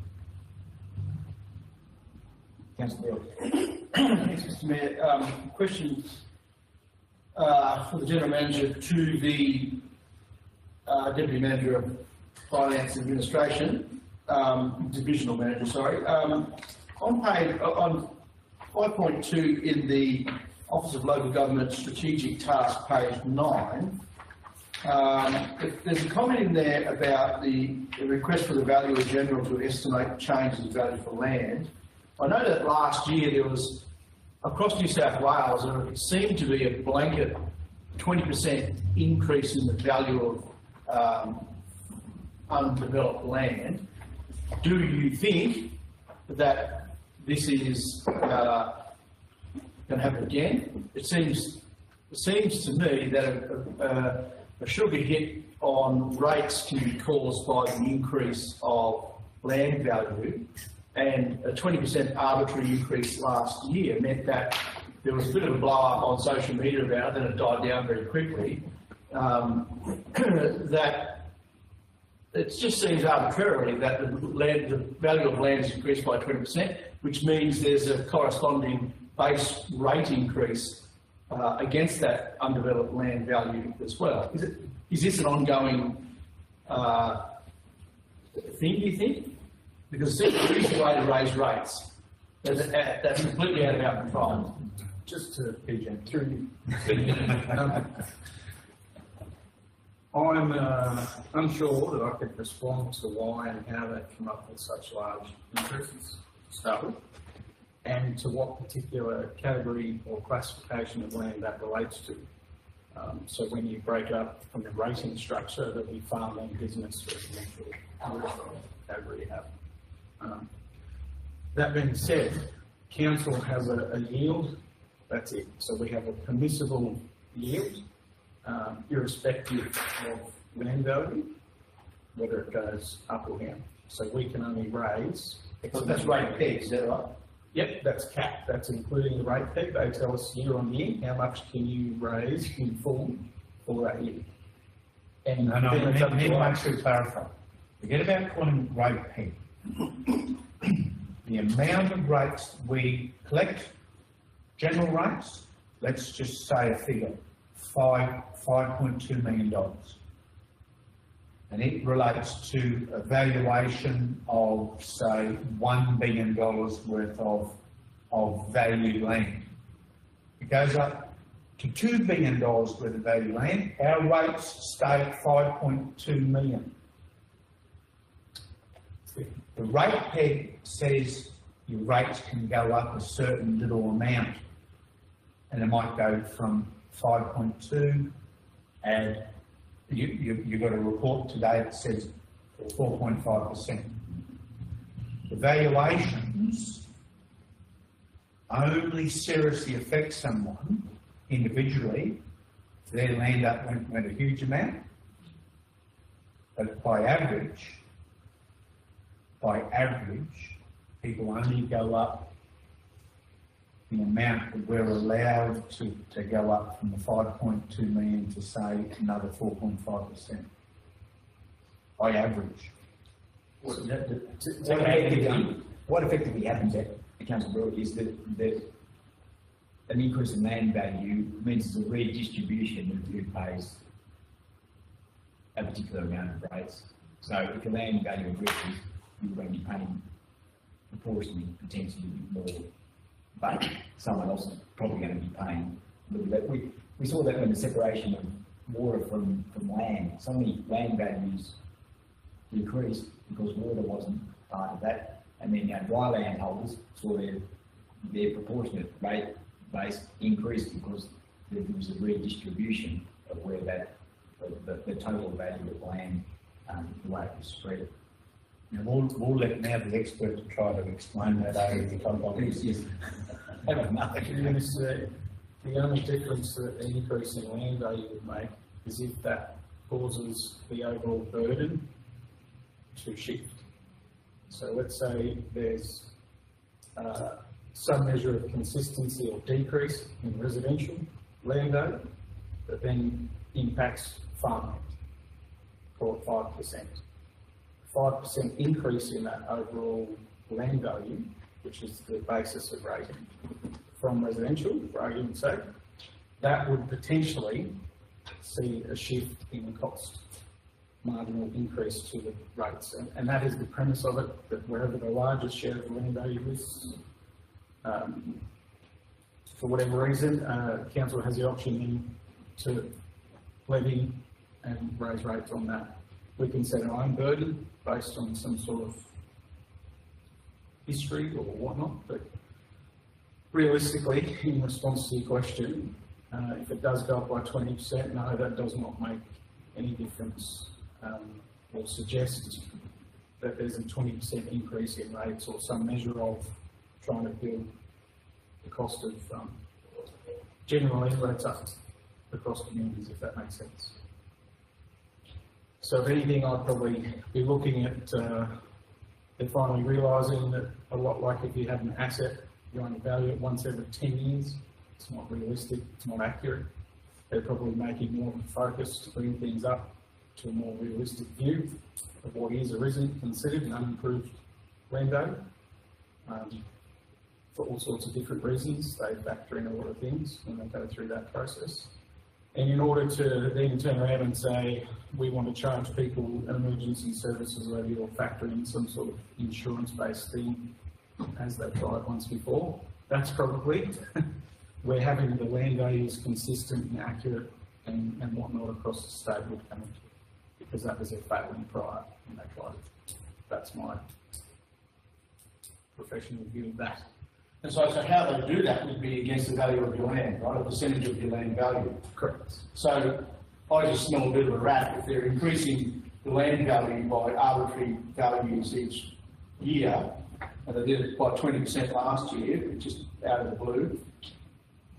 Councillor Thanks, Mr. Mayor. Question for the General Manager to the Deputy Manager of Finance and Administration, Divisional Manager, sorry. On 5.2 in the Office of Local Government Strategic Task, page 9, there's a comment in there about the request for the Valuer General to estimate changes in value for land. I know that last year there was, across New South Wales, there seemed to be a blanket 20% increase in the value of undeveloped land. Do you think that this is going to happen again? It seems to me that a sugar hit on rates can be caused by the increase of land value, and a 20% arbitrary increase last year meant that there was a bit of a blow up on social media about it, then it died down very quickly. That it just seems arbitrarily that the value of land is increased by 20%, which means there's a corresponding base rate increase against that undeveloped land value as well. Is this an ongoing thing, do you think? Because it's an easy way to raise rates. That's completely out of our control. Just to PJ through I'm unsure that I could respond to why and how they've come up with such large increases to start with, and to what particular category or classification of land that relates to. So when you break it up from the rating structure, there'll be farmland, business, residential, commercial category you have. That being said, council has a yield, that's it. So we have a permissible yield, irrespective of land value, whether it goes up or down. So we can only raise. So that's rate peg, is that right? Yep, that's capped. That's including the rate peg. They tell us year on year how much can you raise in full for that year. And then then it's up let me to make us. sure to clarify. Forget about calling rate peg. The amount of rates we collect, general rates, let's just say a figure, $5.2 million. And it relates to a valuation of, say, $1 billion worth of value land. It goes up to $2 billion worth of value land. Our rates stay at 5.2 million. The rate peg says your rates can go up a certain little amount, and it might go from 5.2 and you got a report today that says 4.5%. The valuations only seriously affect someone individually if their land up went a huge amount, but by average, people only go up the amount that we're allowed to go up from the 5.2 million to say another 4.5%. By average. What effectively happens at Council Broad is that an increase in land value means there's a redistribution of who pays a particular amount of rates. So if the land value increases, you're going to be paying proportionally, potentially more, but someone else is probably going to be paying a little bit. We saw that when the separation of water from land, so many land values decreased because water wasn't part of that, and then dry land holders saw their proportionate rate base increase because there was a redistribution of where that the total value of land, the way it was spread. Now we'll let now the expert try to explain that over the context. Yes. The only difference that the increase in land value would make is if that causes the overall burden to shift. So let's say there's some measure of consistency or decrease in residential land value that then impacts farmland, call it 5%. 5% increase in that overall land value, which is the basis of rating from residential, for argument's sake, that would potentially see a shift in the cost, marginal increase to the rates. And that is the premise of it, that wherever the largest share of the land value is, for whatever reason, council has the option to levy and raise rates on that. We can set our own burden based on some sort of history or whatnot, but realistically, in response to your question, if it does go up by 20%, no, that does not make any difference or suggest that there's a 20% increase in rates or some measure of trying to build the cost of generally rates up across communities, if that makes sense. So if anything, I'd probably be looking at they're finally realising that a lot like if you have an asset, you only value it once every 10 years. It's not realistic, it's not accurate. They're probably making more of a focus to bring things up to a more realistic view of what is or isn't considered an unimproved land value. For all sorts of different reasons, they factor in a lot of things when they go through that process. And in order to then turn around and say, we want to charge people an emergency services levy or factor in some sort of insurance-based thing, as they've tried once before, that's probably where having the land values consistent and accurate and whatnot across the state would come into it. because that was their failing prior, and they tried it. That's my professional view of that. And so how they do that would be against the value of your land, right? A percentage of your land value. Correct. So I just smell a bit of a rat if they're increasing the land value by arbitrary values each year, and they did it by 20% last year, just out of the blue.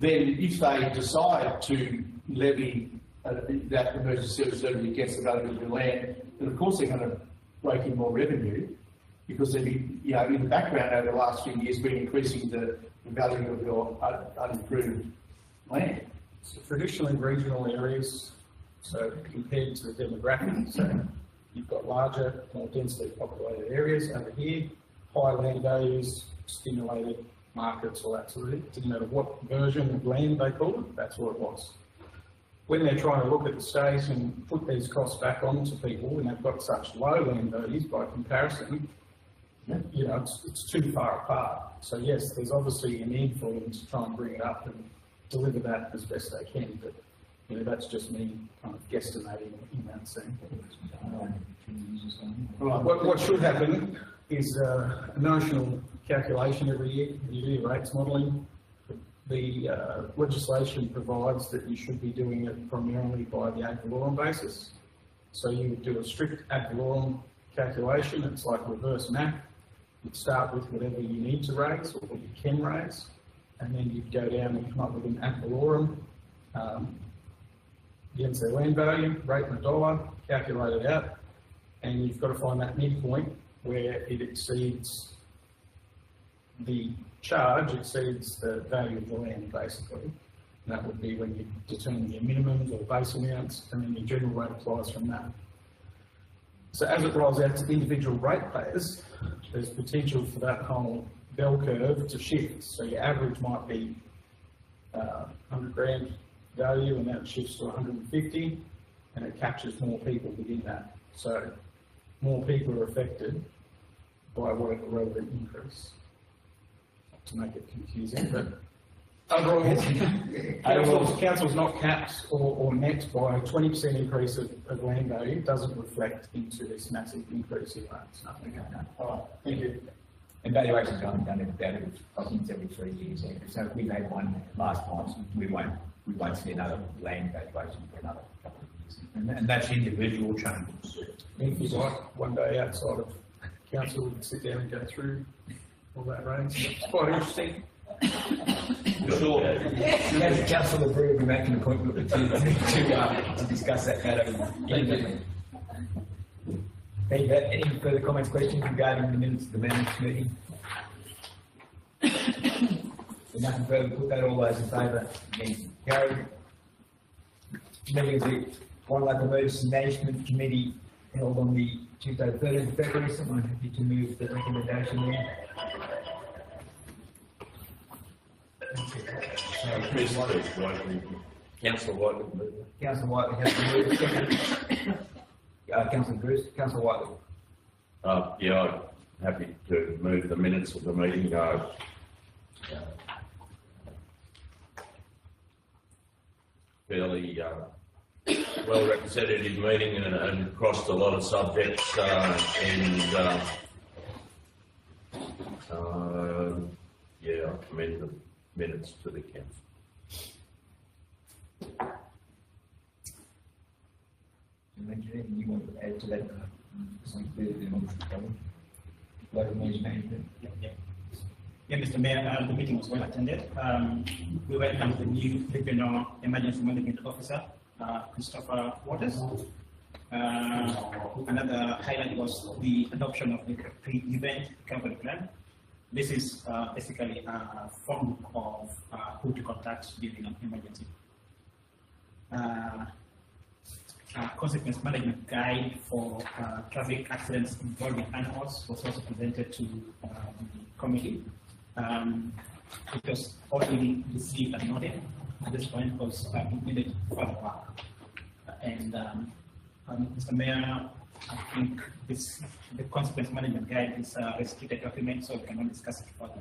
Then if they decide to levy that emergency service levy against the value of your land, then of course they're going to rake in more revenue, because they've been, you know, in the background over the last few years, been increasing the value of your unimproved land. So traditionally regional areas, so compared to the demographics, so you've got larger, more densely populated areas over here, high land values, stimulated markets, all that sort of thing. It didn't matter what version of land they called it, that's what it was. When they're trying to look at the state and put these costs back onto people, and they've got such low land values by comparison, you know, it's too far apart. So yes, there's obviously a need for them to try and bring it up and deliver that as best they can, but you know, that's just me kind of guesstimating in that sense. What should happen is a notional calculation every year. You do your rates modelling. The legislation provides that you should be doing it primarily by the ad valorem basis. So you would do a strict ad valorem calculation. It's like reverse math. You'd start with whatever you need to raise or what you can raise, and then you'd go down and come up with an ad valorem against their land value, rate in a dollar, calculate it out, and you've got to find that midpoint where it exceeds the charge, exceeds the value of the land, basically. And that would be when you determine your minimums or base amounts, and then your general rate applies from that. So as it rolls out to individual ratepayers, there's potential for that whole bell curve to shift. So your average might be 100 grand value, and that shifts to 150, and it captures more people within that. So more people are affected by whatever relevant increase. Not to make it confusing, but overall, council's not capped or met by a 20% increase of land value. It doesn't reflect into this massive increase in rates. Nothing like that. All right, thank you. And valuations aren't done I think every 3 years. So if we made one last month, we won't see another land valuation for another couple of years. And that's individual changes. If you'd like, one day outside of council, we can sit down and go through all that range. It's quite interesting. Sure. As council agree, we make an appointment with you to discuss that matter. Any further comments, questions regarding the minutes of the management meeting? If nothing further, put that all those in favour. Against, carried. Meeting of the Wildlife Emergency Management Committee held on the Tuesday, 13th of February. Someone happy to move the recommendation there? Councillor Whiteley. Councillor Whiteley has to move. Second. Councillor Bruce. Councillor Whiteley. Yeah, I'm happy to move the minutes of the meeting. Fairly well representative meeting and crossed a lot of subjects yeah, I commend the minutes to the council. Anything you want to add to that? Local management. Yeah, Mr. Mayor, the meeting was well attended. We welcomed the new regional emergency management officer, Christopher Waters. Another highlight was the adoption of the pre-event recovery plan. This is basically a form of who to contact during an emergency. Consequence management guide for traffic accidents involving animals was also presented to the committee. It was already received and noted at this point because it needed further work. And Mr. Mayor, I think the consequence management guide is a restricted document, so we cannot discuss it further.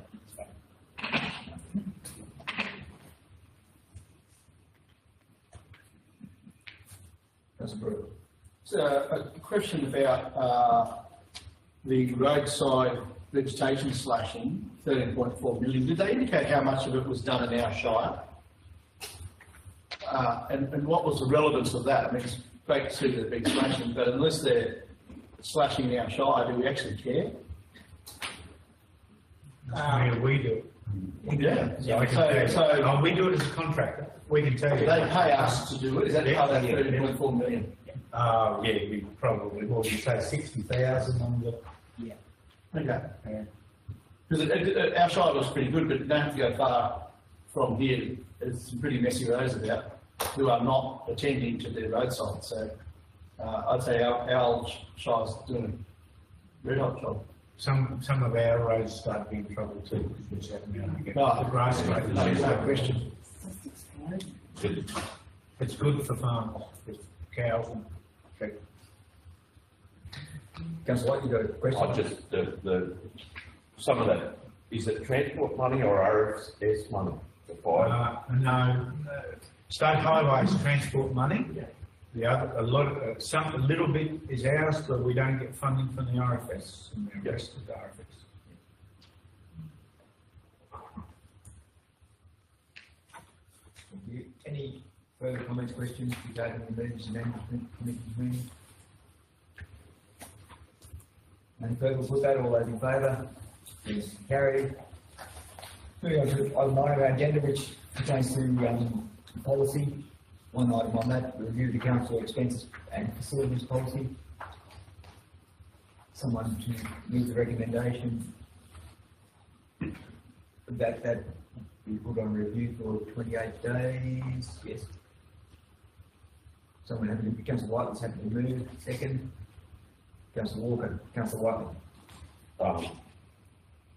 Councillor Brewer. So a question about the roadside vegetation slashing, 13.4 million. Did they indicate how much of it was done in our shire? And what was the relevance of that? I mean, it's great to see the big slashing, but unless they're slashing our shire, do we actually care? Yeah, we do it. Yeah. So I can tell you, we do it as a contractor. We can tell you. They pay us to do it. Is that part of that 13.4 million? Yeah, we probably, what would you say, 60,000 on the. Okay. Because our shire looks pretty good, but you don't have to go far from here. There's some pretty messy roads about who are not attending to their roadside. So I'd say our shire's doing a very hot job. Some of our roads start being in trouble too, because we just haven't been able to get Oh, the grass right. no question. It's good for farmers, for cows and sheep. Councillor White, you got a question? I just, some of that, is it transport money or RFS money? No, state highways transport money. The other, a little bit is ours, but we don't get funding from the RFS, and the rest is the RFS. Thank you. Any further comments, questions regarding the emergency management committee's meeting? None further, we'll put that, all those in favour? Yes, carried. Moving on to item 9 of our agenda, which pertains to policy. One item on that, review the council expenses and facilities policy. Someone to move the recommendation that we put on review for 28 days. Yes. Someone having to, Councillor Whiteland's happy to move. Second. Councillor Walker. Councillor Whiteland.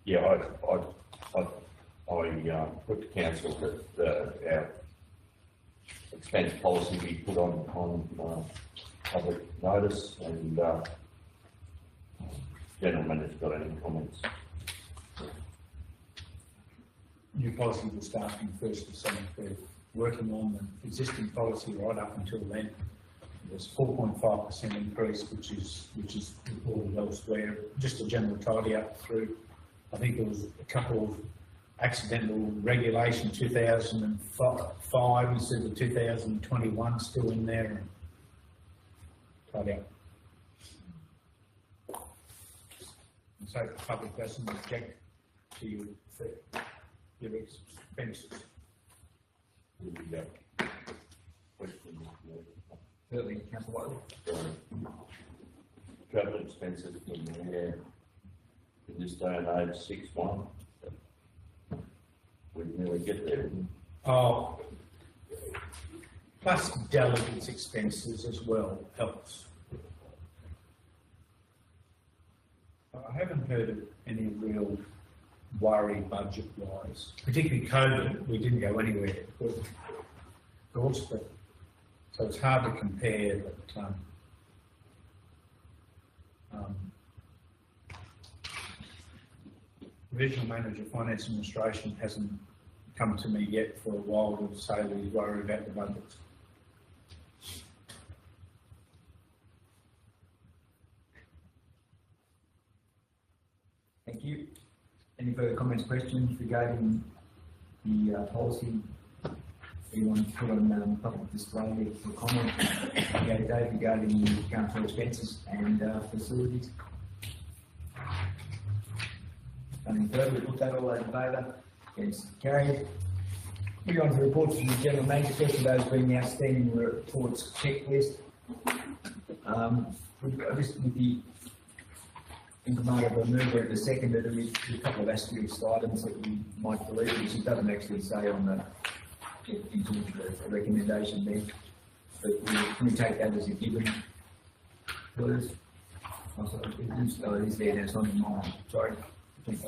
Yeah, I put to council that our expense policy we put on public notice, and General Manager's got any comments? New policy will start from 1st December. We're working on the existing policy right up until then. There's 4.5% increase, which is reported elsewhere. Just a general tidy up through. I think there was a couple of accidental regulation 2005 instead of 2021 still in there. Tidy up. And so the public doesn't object to your expenses. Certainly, Councillor Whiteland. Travel expenses in there, in this day and age, 6-1. We'd nearly get there. Oh, plus delegates' expenses as well helps. I haven't heard of any real worry budget-wise, particularly COVID. We didn't go anywhere, of course, but so it's hard to compare. But Divisional Manager Finance Administration hasn't come to me yet for a while to say that he's worried about the budgets. Thank you. Any further comments, questions regarding the policy? You want to put on public display for comment? Okay, Dave, regarding the council expenses and facilities? Nothing further, we'll put that all in favour. Yes, carried. Moving on to reports from the General Manager, first of those being the outstanding reports checklist. We've got just with the increment of a mover at the second, there is a couple of asterisk items that we might delete, which it doesn't actually say on the the recommendation there. But can we take that as a given? Please. Also, it is there, it's on mine, sorry. It's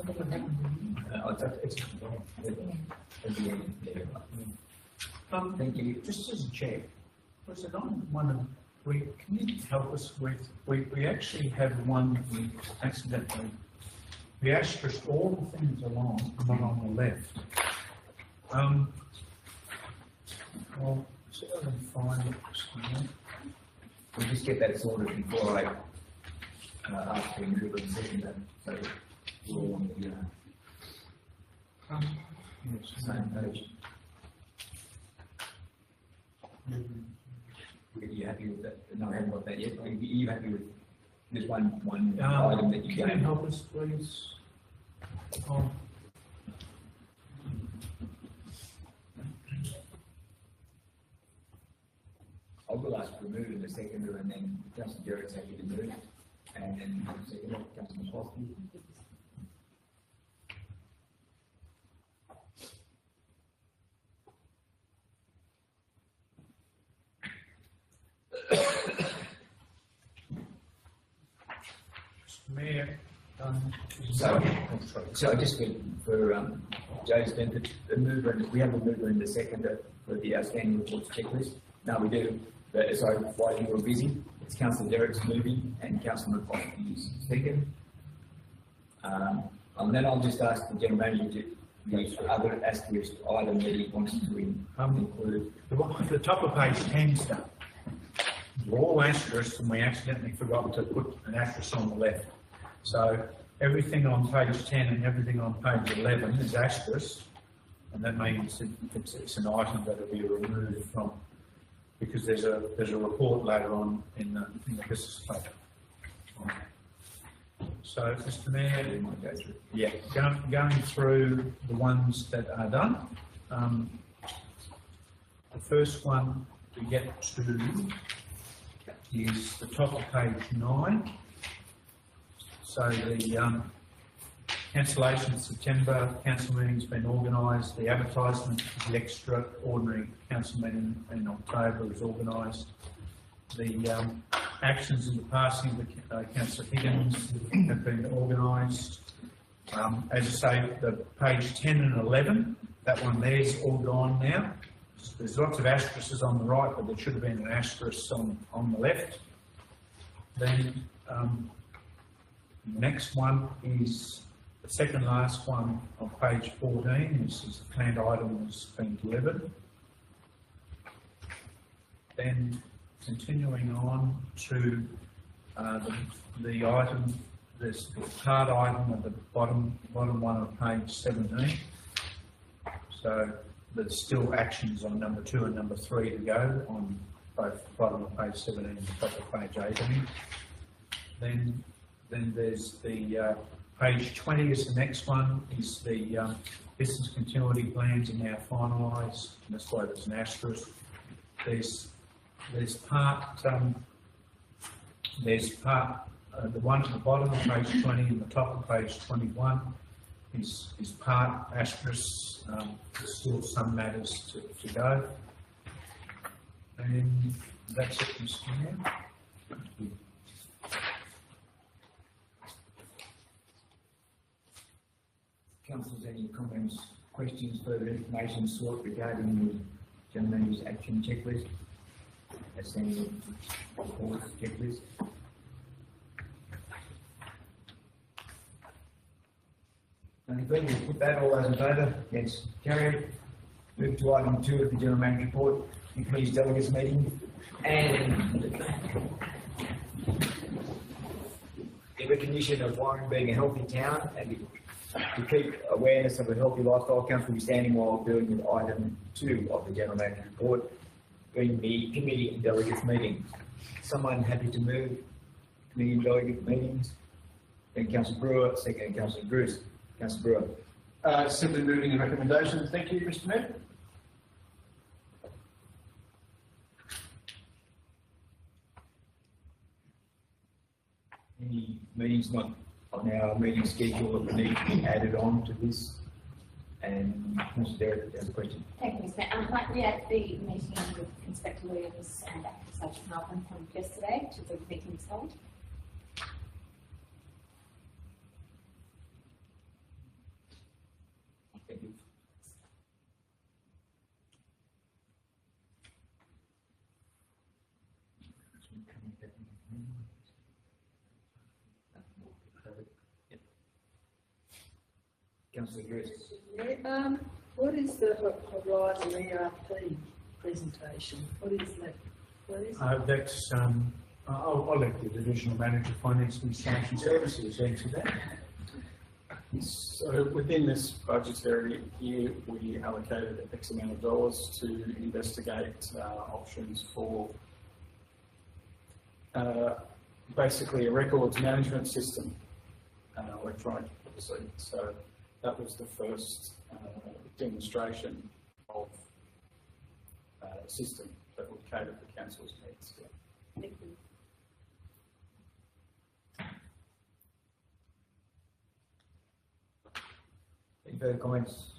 thank you. Just as a check, was it on one of can you help us with, we actually have one we accidentally, we asterisked all the things along, not on the left. Well, see if I can find it somewhere. we'll just get that sorted before I, ask for a move and second that, so we're all on the, same page. Are you happy with that? No, I haven't got that yet. Are you happy with, there's one item that you Can you gave? help us, please? On I will ask for a move in the second, and then Councillor Jarrett's happy to move, and then second, Councillor Foskey. Mayor, So, oh, sorry. so just for Joe's benefit, the mover, we have a mover in the second for the outstanding reports checklist. No, we do, but sorry, while you were busy, it's Councillor Jarrett's moving and Councillor Foskey's second. And then I'll just ask the general manager to, the other asterisk item that he wants to include. The top of page 10 stuff. We're all asterisks, and we accidentally forgot to put an asterisk on the left. So everything on page 10 and everything on page 11 is asterisk, and that means it's an item that will be removed from, because there's a report later on in the business paper. So, Mr. Mayor, yeah, going through the ones that are done. The first one we get to is the top of page 9. So the cancellation of September council meeting's been organised. The advertisement for the extraordinary council meeting in October is organised. The actions in the passing of Councillor Higgins have been organised. As I say, the page 10 and 11, that one there's all gone now. There's lots of asterisks on the right, but there should have been an asterisk on the left. Then the next one is the second last one on page 14. This is the planned item that's been delivered. Then continuing on to the item, this the card item at the bottom one of page 17. So there's still actions on number 2 and number 3 to go on both the bottom of page 17 and the top of page 18. Then there's the page 20 is the next one, is the business continuity plans are now finalised, and that's why there's an asterisk. There's part, the one at the bottom of page 20 and the top of page 21 is part asterisk. There's still some matters to go. And that's it, Mr. Mayor. Councillors, any comments, questions, further information sought regarding the general manager's action checklist? Ascending reports checklist. And then we'll put that all those in favour, against carried. Move to item 2 of the general manager report, the committee's delegates meeting, and in recognition of Warren being a healthy town and to keep awareness of a healthy lifestyle, council will be standing while dealing with item 2 of the general manager report, being the committee and delegates meeting. Someone happy to move committee and delegate meetings? Then Councillor Brewer, second Councillor Bruce. Councillor Brewer. Simply moving a recommendation. Thank you, Mr. Mayor. Any meetings not on our meeting schedule that need to be added on to this? And Councillor Derrick has a question. Thank you, Mr. Mayor. Like we had the meeting with Inspector Williams and Acting Sergeant Melbourne from yesterday to the meeting held. Thank you. Councillor Bruce. Yeah, what is the Horizon ERP presentation? What is that, please? That's I'll let the divisional manager of finance and information services answer that. So within this budgetary year, we allocated X amount of dollars to investigate options for basically a records management system, electronic, obviously. So that was the first demonstration of a system that would cater for council's needs. Thank you. Any further comments,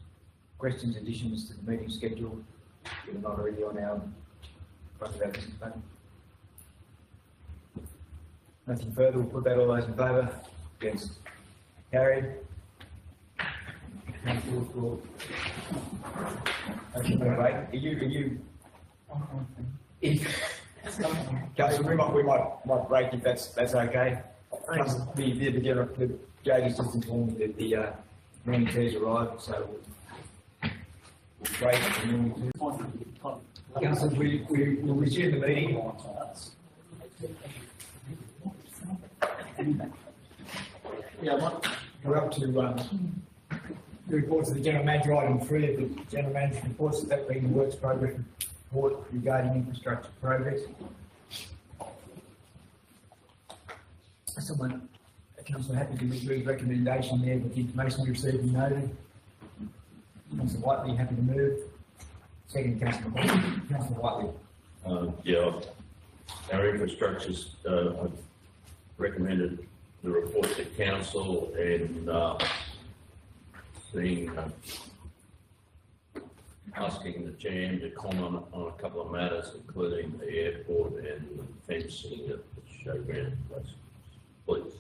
questions, additions to the meeting schedule? We're not already on our front of our business plan. Nothing further, we'll put that all those in favour. Against? Carried. Councillor for. Are you? Councillor, we might break if that's okay. The JD's just informed that the morning tea's arrived, so we'll break the morning tea. Councillor, we'll resume the meeting. We're up to the reports of the General Manager, item 3 of the General Manager reports, that being the works progress report regarding infrastructure progress. Someone, Councillor, happy to move recommendation there with the information we received and noted. Councillor Whiteley, happy to move. Second, Councillor Whiteley. Yeah, our infrastructure's, I've recommended the report to council and asking the GM to comment on a couple of matters, including the airport and the fencing at the showground place. Please.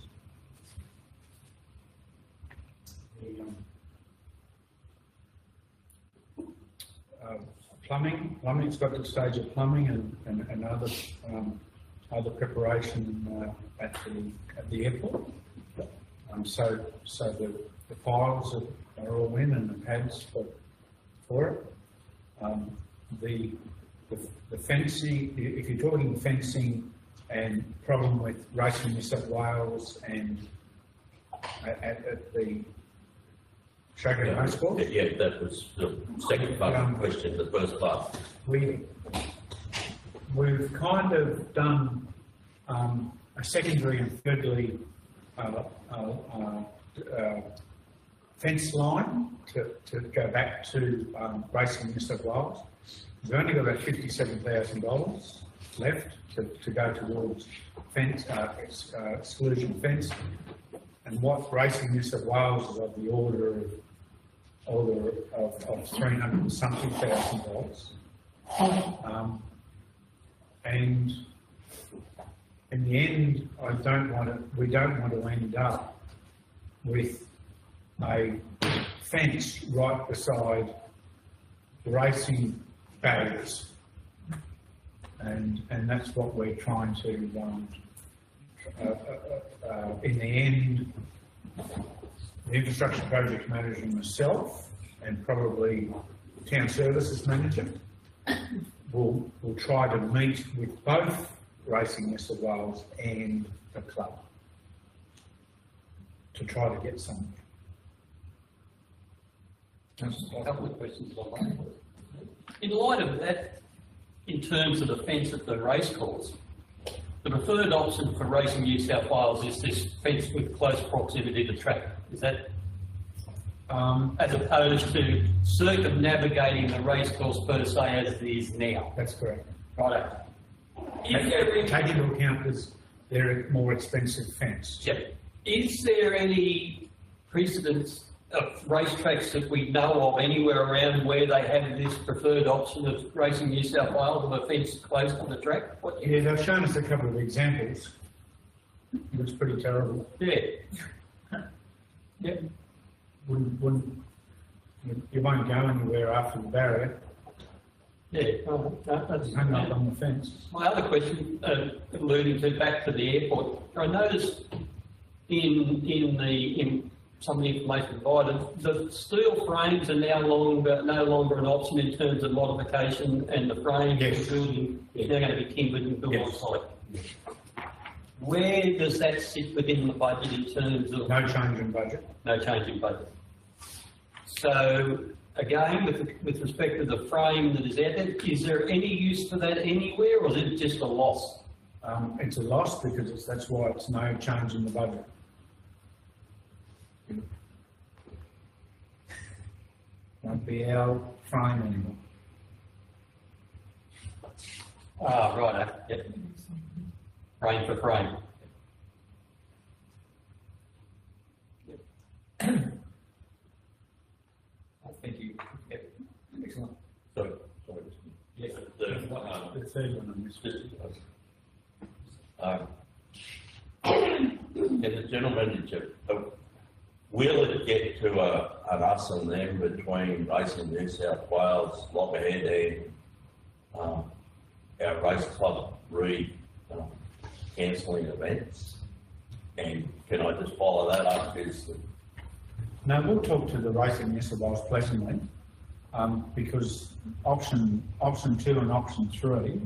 Plumbing's got to the stage of plumbing and other preparation at the airport. So the files are all in and the pads for it. The fencing, if you're talking fencing and problem with Racing New South Wales and at the Showground Race Course. Yeah, that was the second part of the question, the first part. We've kind of done a secondary and thirdly fence line to go back to Racing New South Wales. We've only got about $57,000 left to go towards fence, exclusion fence. And what Racing New South Wales is of the order of 300 and something thousand dollars. And in the end, we don't want to end up with a fence right beside the racing barriers. And that's what we're trying to, in the end, the infrastructure project manager myself and probably the town services manager will try to meet with both Racing New South Wales and the club to try to get some. A couple of questions on that. In light of that, in terms of the fence at the racecourse, the preferred option for Racing New South Wales is this fence with close proximity to track. Is that as opposed to circumnavigating the racecourse per se as it is now? That's correct. Right. Take into account this, they're a more expensive fence. Yep. Is there any precedence of racetracks that we know of anywhere around where they have this preferred option of Racing New South Wales of a fence close on the track? Yeah, they've shown us a couple of examples. It looks pretty terrible. Yeah. Yep. You won't go anywhere after the barrier. Yeah, that's hung up on the fence. My other question, alluding to back to the airport, I noticed in some of the information provided, the steel frames are no longer an option in terms of modification, and the frames yes. and building is now going to be timbered and built on site. Where does that sit within the budget in terms of? No change in budget. No change in budget. So, again, with respect to the frame that is out there, is there any use for that anywhere, or is it just a loss? It's a loss because that's why it's no change in the budget. Won't be our frame anymore. Ah, right, yep. Frame for frame. Thank you. Yep. Excellent. Sorry. Yes. The third one on this. As a general manager, will it get to an us and them between Racing New South Wales, Loggerhead and our race club cancelling events? And can I just follow that up? No, we'll talk to the Racing New South Wales pleasantly, because option 2 and option 3,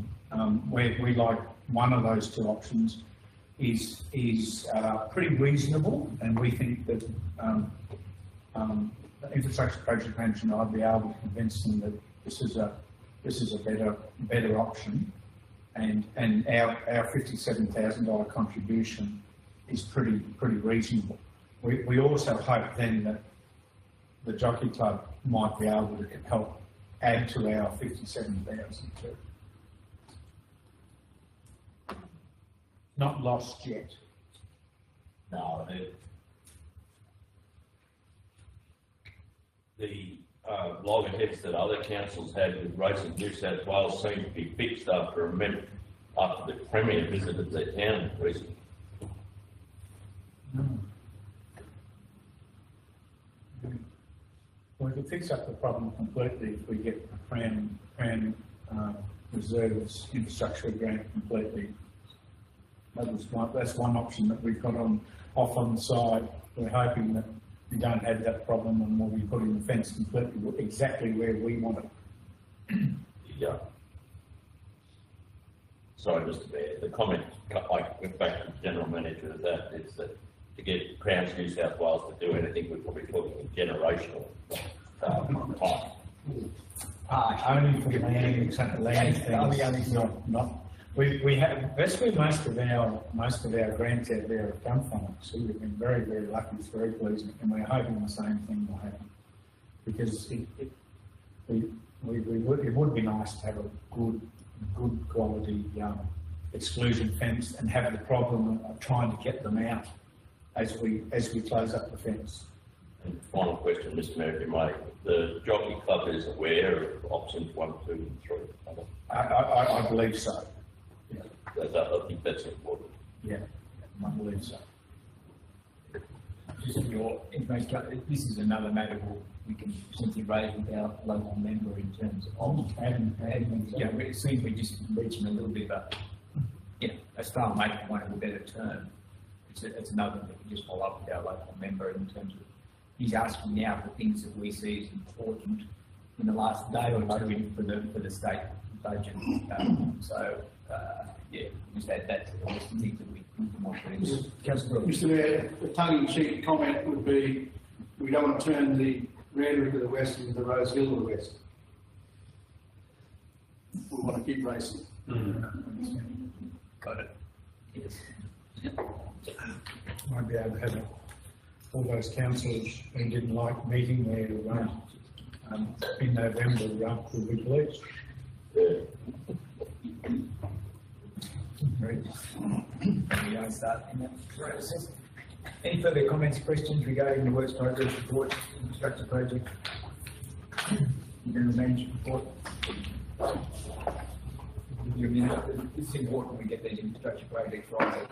where we like one of those two options, is pretty reasonable, and we think that the infrastructure project manager and I'd be able to convince them that this is a better option, and our $57,000 contribution is pretty reasonable. We also hope then that the Jockey Club might be able to help add to our 57,000 too. Not lost yet. No, the loggerheads that other councils had with Racing New South Wales seem to be fixed after the Premier visited their town recently. We could fix up the problem completely if we get the Crown Reserves infrastructure grant completely. That's one option that we've got off on the side. We're hoping that we don't have that problem and we'll be putting the fence completely exactly where we want it. Yeah. Sorry, Mr. Mayor, the comment I went back to the General Manager of that is that to get Crown New South Wales to do anything, we're probably talking generational time. Only for the land things, not. We have, that's where most of our grants out there have come from. So we've been very, very lucky, it's very pleasing, and we're hoping the same thing will happen. Because it would be nice to have a good quality exclusion fence and have the problem of trying to get them out as we close up the fence. And final question, Mr. Mayor, if you may. The Jockey Club is aware of options 1, 2 and 3. I believe so. Yeah. I think that's important. Yeah, I believe so. Just for your information, this is another matter we can simply raise with our local member in terms of it seems we're just reaching a little bit of a stalemate for want of a better term. It's another thing that we just follow up with our local member in terms of he's asking now for things that we see as important in the last day or two for the state budget. Just add that to the list of things that we might put in. Councillor Mr. Mayor, the tongue-in-cheek comment would be, we don't want to turn the Randwick to the west into the Rose Hill to the west. We want to keep racing. Got it. Yes. Might be able to have all those councillors who didn't like meeting there in November will be pleased. Great. We don't start in that process. Any further comments, questions regarding the works progress report, infrastructure project? General manager report. It's important we get these infrastructure projects right.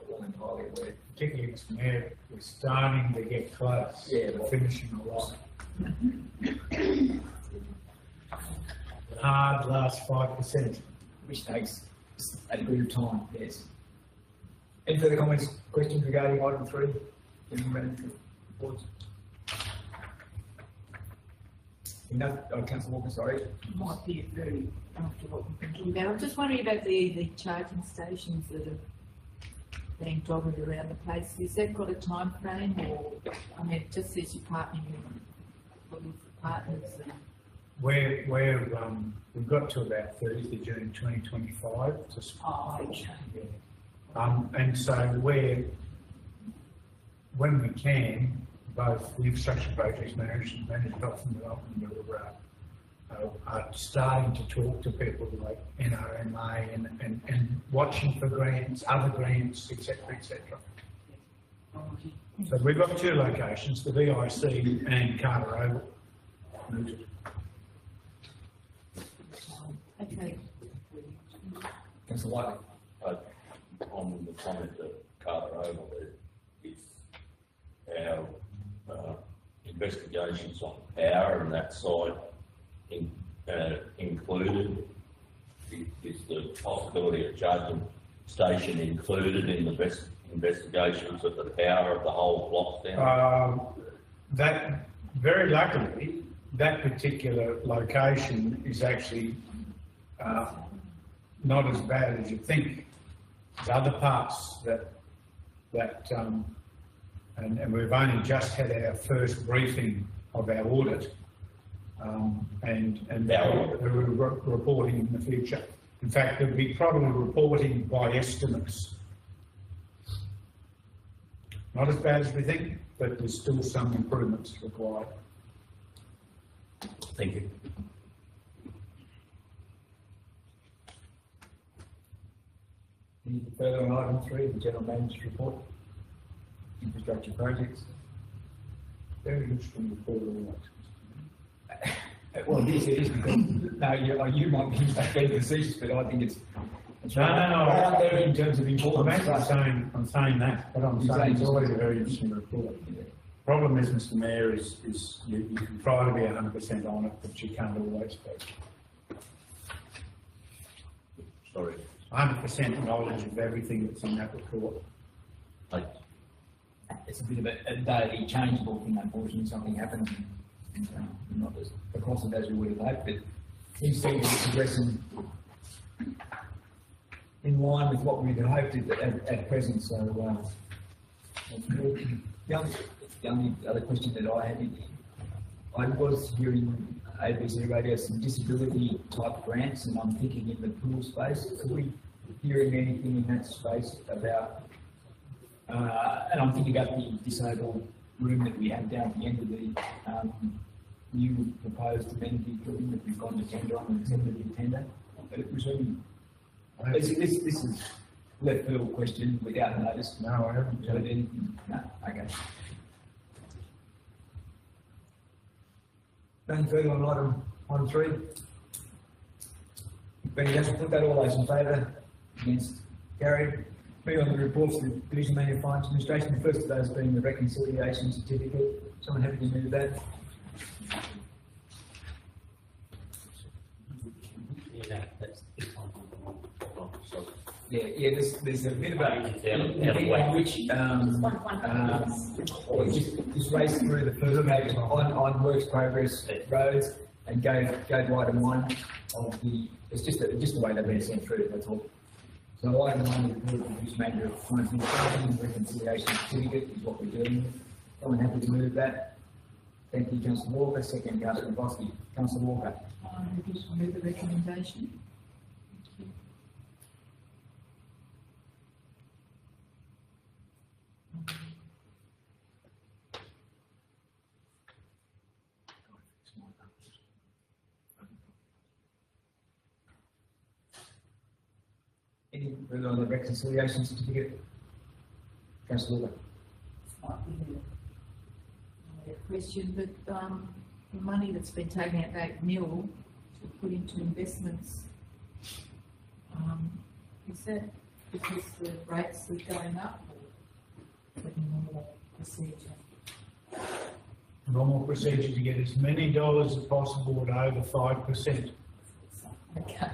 We're all entirely aware. Particularly, Mr. Mayor, we're starting to get close to finishing a lot. Hard last 5%. Which takes a bit of time, yes. Any further comments, questions regarding item 3? General manager reports. Enough, Councillor Walker, sorry. Might be very after what we're thinking about. I'm just wondering about the charging stations that are being dotted around the place. Has that got a time frame, or, I mean, it just says you're partnering with, looking for partners and... We've got to about 30th of June 2025 to. Oh, okay. And so when we can, both the infrastructure projects managers and health and development are starting to talk to people like NRMA and watching for grants, other grants, etc., etc. So we've got two locations, the VIC and Carter Oval. Okay. Councillor Whiteley. On the comment that Carter Oval is our investigations on power and that side included. Is the possibility of charging station included in the investigations of the power of the whole block down? That, very luckily, that particular location is actually not as bad as you think. The other parts and we've only just had our first briefing of our audit, and we're reporting in the future. In fact, there'll be probably reporting by estimates. Not as bad as we think, but there's still some improvements required. Thank you. Anything further on item 3, the general manager's report? Infrastructure projects. Very interesting report on that. Well, it is because, no, you might be being facetious, but I think it's No. out there in terms of I'm importance. actually I'm saying that, but I'm saying it's always a very interesting report. Problem is, Mr. Mayor, is you can try to be 100% on it, but you can't always be. Sorry. 100% knowledge of everything that's in that report. It's a bit of a daily changeable thing, unfortunately. Something happens and not as across it as we would have hoped, but seems to be progressing in line with what we had hoped at present. So that's good. The only other question that I had, I was hearing ABC Radio some disability type grants, and I'm thinking in the pool space. Are we hearing anything in that space about? And I'm thinking about the disabled room that we have down at the end of the new proposed amenity building that we've gone to tender on and accepted the tender. But it was really, this is left field question without notice. No, I haven't. Heard anything? No, okay. Nothing further on item 3. Benny, let's put that all those in favour, against, carried. Moving on to the reports of the Division of Manual Finance Administration, the first of those being the reconciliation certificate. Someone happy to move that? Yeah, there's a bit about which just race through the first page on works progress roads and go to item 1 of the, it's just the way they've been sent through, that's all. So item 1 is the Division Manager of Finance Administration reconciliation certificate is what we're doing. Someone happy to move that? Thank you, Councillor Walker. Second, Councillor Bosky. Councillor Walker. I just move the recommendation. Any further on the reconciliation certificate? Councillor Walker. Might be a question, but the money that's been taken out that mill to put into investments, is that because the rates are going up, or is it normal procedure? Normal procedure to get as many dollars as possible at over 5%. Okay.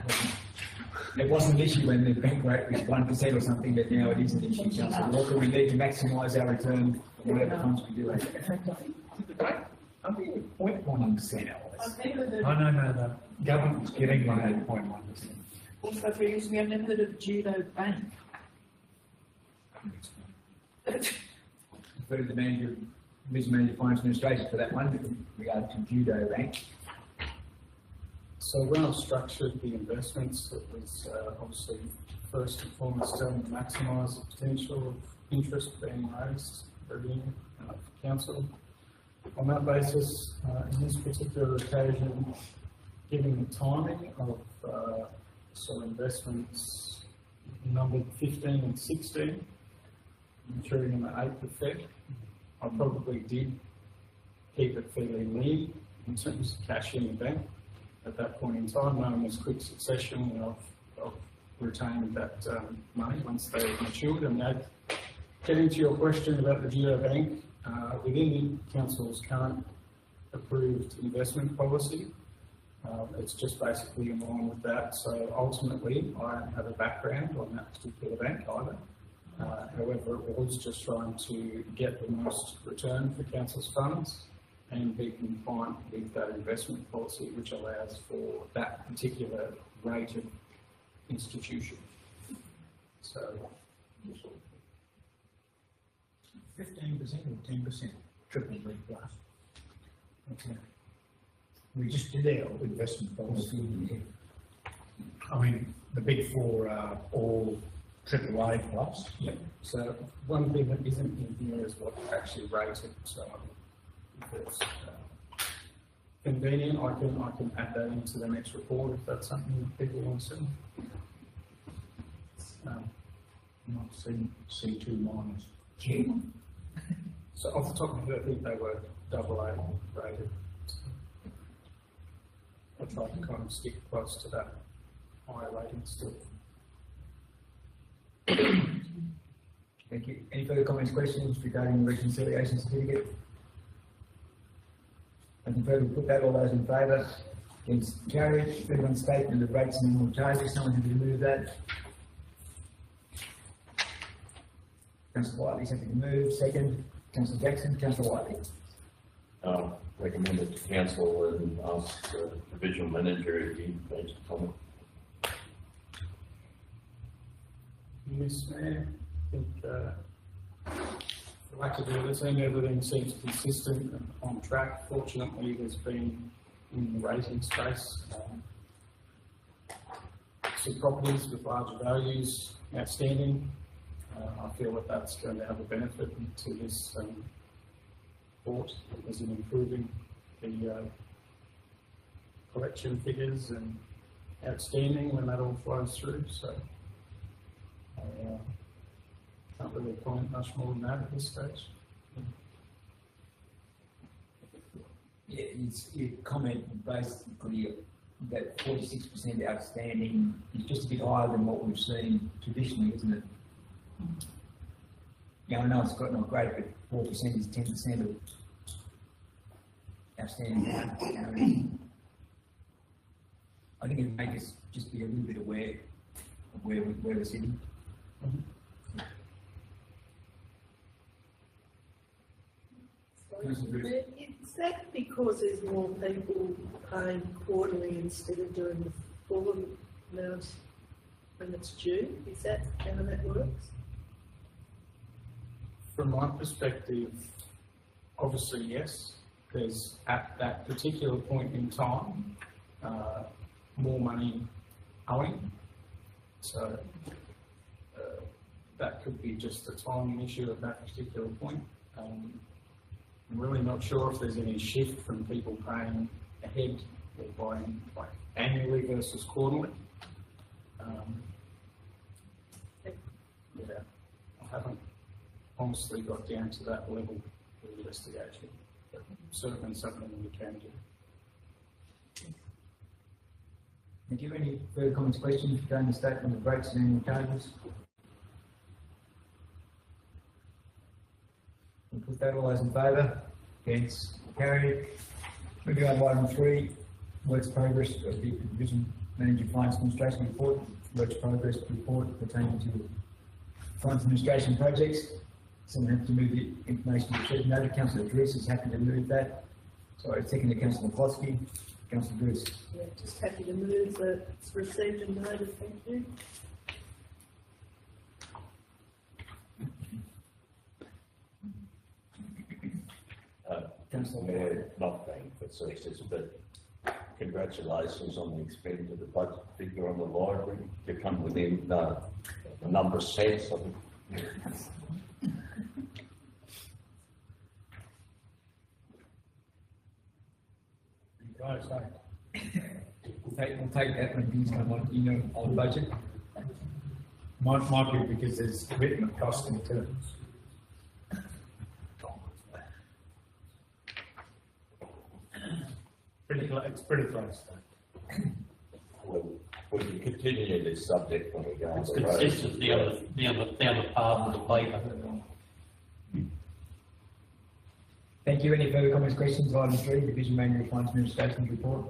It wasn't an issue when the bank rate was 1% or something, but now it is an issue. Councillor Walker, we need to maximise our return on whatever funds we do have. I'm thinking 0.1%. No. Government's getting money at 0.1%. Also, previously, I've never heard of Judo Bank. Refer to the manager, Mr. Manager, Finance Administration for that one, in regard to judo rank. So when I structured the investments, it was obviously first and foremost to maximise the potential of interest being raised per unit for council. On that basis, in this particular occasion, given the timing of investments numbered 15 and 16, maturing on the 8th of Feb, I probably did keep it fairly lean in terms of cash in the bank at that point in time, knowing as quick succession of retaining that money once they matured. And that, getting to your question about the judo bank, within the council's current approved investment policy, it's just basically in line with that. So ultimately, I don't have a background on that particular bank either. However, it was just trying to get the most return for council's funds and be compliant with that investment policy, which allows for that particular rated institution. So, 15% or 10%, triple B plus. Okay. We just did our investment policy. I mean, the big four are all triple A plus. Yeah. So one thing that isn't in here is what's actually rated. So if it's convenient, I can add that into the next report if that's something that people want to see. Not C2 minus. So off the top of my head, I think they were AA rated. I tried to kind of stick close to that higher rating still. Thank you. Any further comments, questions regarding the reconciliation certificate? Nothing further, put that, all those in favour? Against, carried. Everyone's statement of rates and minimum charges, someone can remove that. Councillor Whiteley, something to move. Second, Councillor Jackson, Councillor Whiteley. Recommend it to council and ask the divisional manager if he needs to comment. Yes, Mayor. I think, for lack of better saying, everything seems consistent and on track. Fortunately, there's been, in the rating space, some properties with larger values outstanding. I feel that that's going to have a benefit to this report, as in improving the collection figures and outstanding when that all flows through. So I can't really comment much more than that at this stage. Yeah, your comment basically that 46% outstanding is just a bit higher than what we've seen traditionally, isn't it? Yeah, I know it's got not great, but 4% is 10% of outstanding. I think it would make us just be a little bit aware of where we're sitting. Is that because there's more people paying quarterly instead of doing the full amount when it's due? Is that how that works? From my perspective, obviously yes. There's at that particular point in time more money owing, so that could be just a timing issue at that particular point. I'm really not sure if there's any shift from people paying ahead or buying like annually versus quarterly. Yeah, I haven't honestly got down to that level of investigation, but certainly something we can do. Thank you. Any further comments, questions regarding the statement of rates and annual charges? We'll put that, all those in favour? Against, carried. Moving on to item 3, works progress of the Division Manager Finance Administration report. Works progress report pertaining to Finance Administration projects. Someone has to move the information received. Noted. Councillor Drews is happy to move that. Sorry, second to Councillor McCloskey. Councillor Drews. Yeah, just happy to move that it's received and noted, thank you. Councillor Mayor, not being facetious, but congratulations on the expenditure, the budget figure on the library to come within a number of cents of it. We'll take that when things come on, on the budget. Might be because there's commitment cost in terms. It's pretty close though. We can continue this subject when we go on It's the road. consistent down the path of the paper. Thank you. Any further comments, questions? Item 3, Division Manual Finance Administration Report.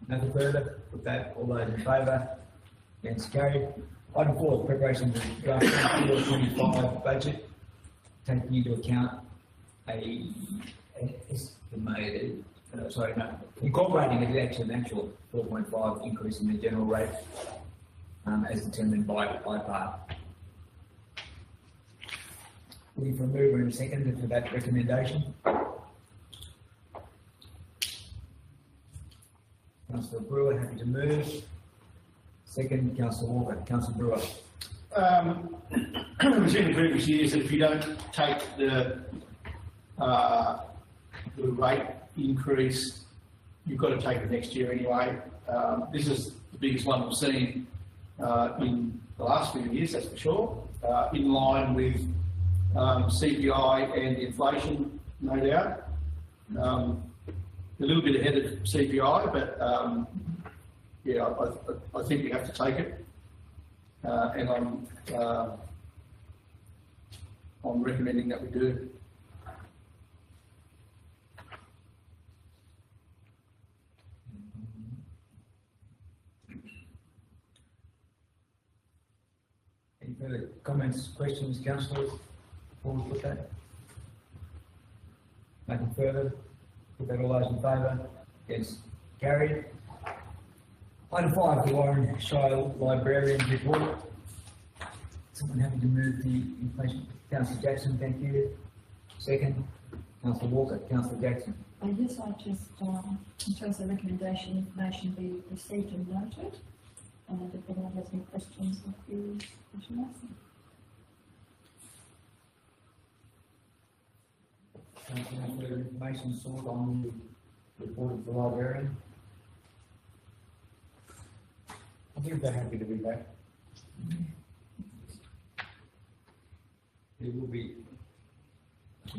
Nothing further. With that, all those in favour? Against, carried. Item 4, preparation of the draft 24-25 budget, taking into account incorporating an actual 4.5 increase in the general rate as determined by IPAR. Looking for a mover and a second for that recommendation. Councillor Brewer, happy to move. Second, Councillor Walker. Councillor Brewer. We've seen in previous years that if you don't take the rate increase, you've got to take it next year anyway. This is the biggest one we've seen in the last few years, that's for sure, in line with CPI and inflation, no doubt. A little bit ahead of CPI, but yeah, I think we have to take it, and I'm recommending that we do. Any further comments, questions, councillors, before we put that? Nothing further? Put that all those in favour? Against, carried. Item 5, the Warren Shire Librarian Report. Someone happy to move the information? Councillor Jackson, thank you. Second, Councillor Walker. Councillor Jackson. Yes, I just, in terms of recommendation, information be received and noted. And if anyone has any questions or queries, we should ask them. Any further information sought on the report of the librarian? I think they're happy to be back. There will be,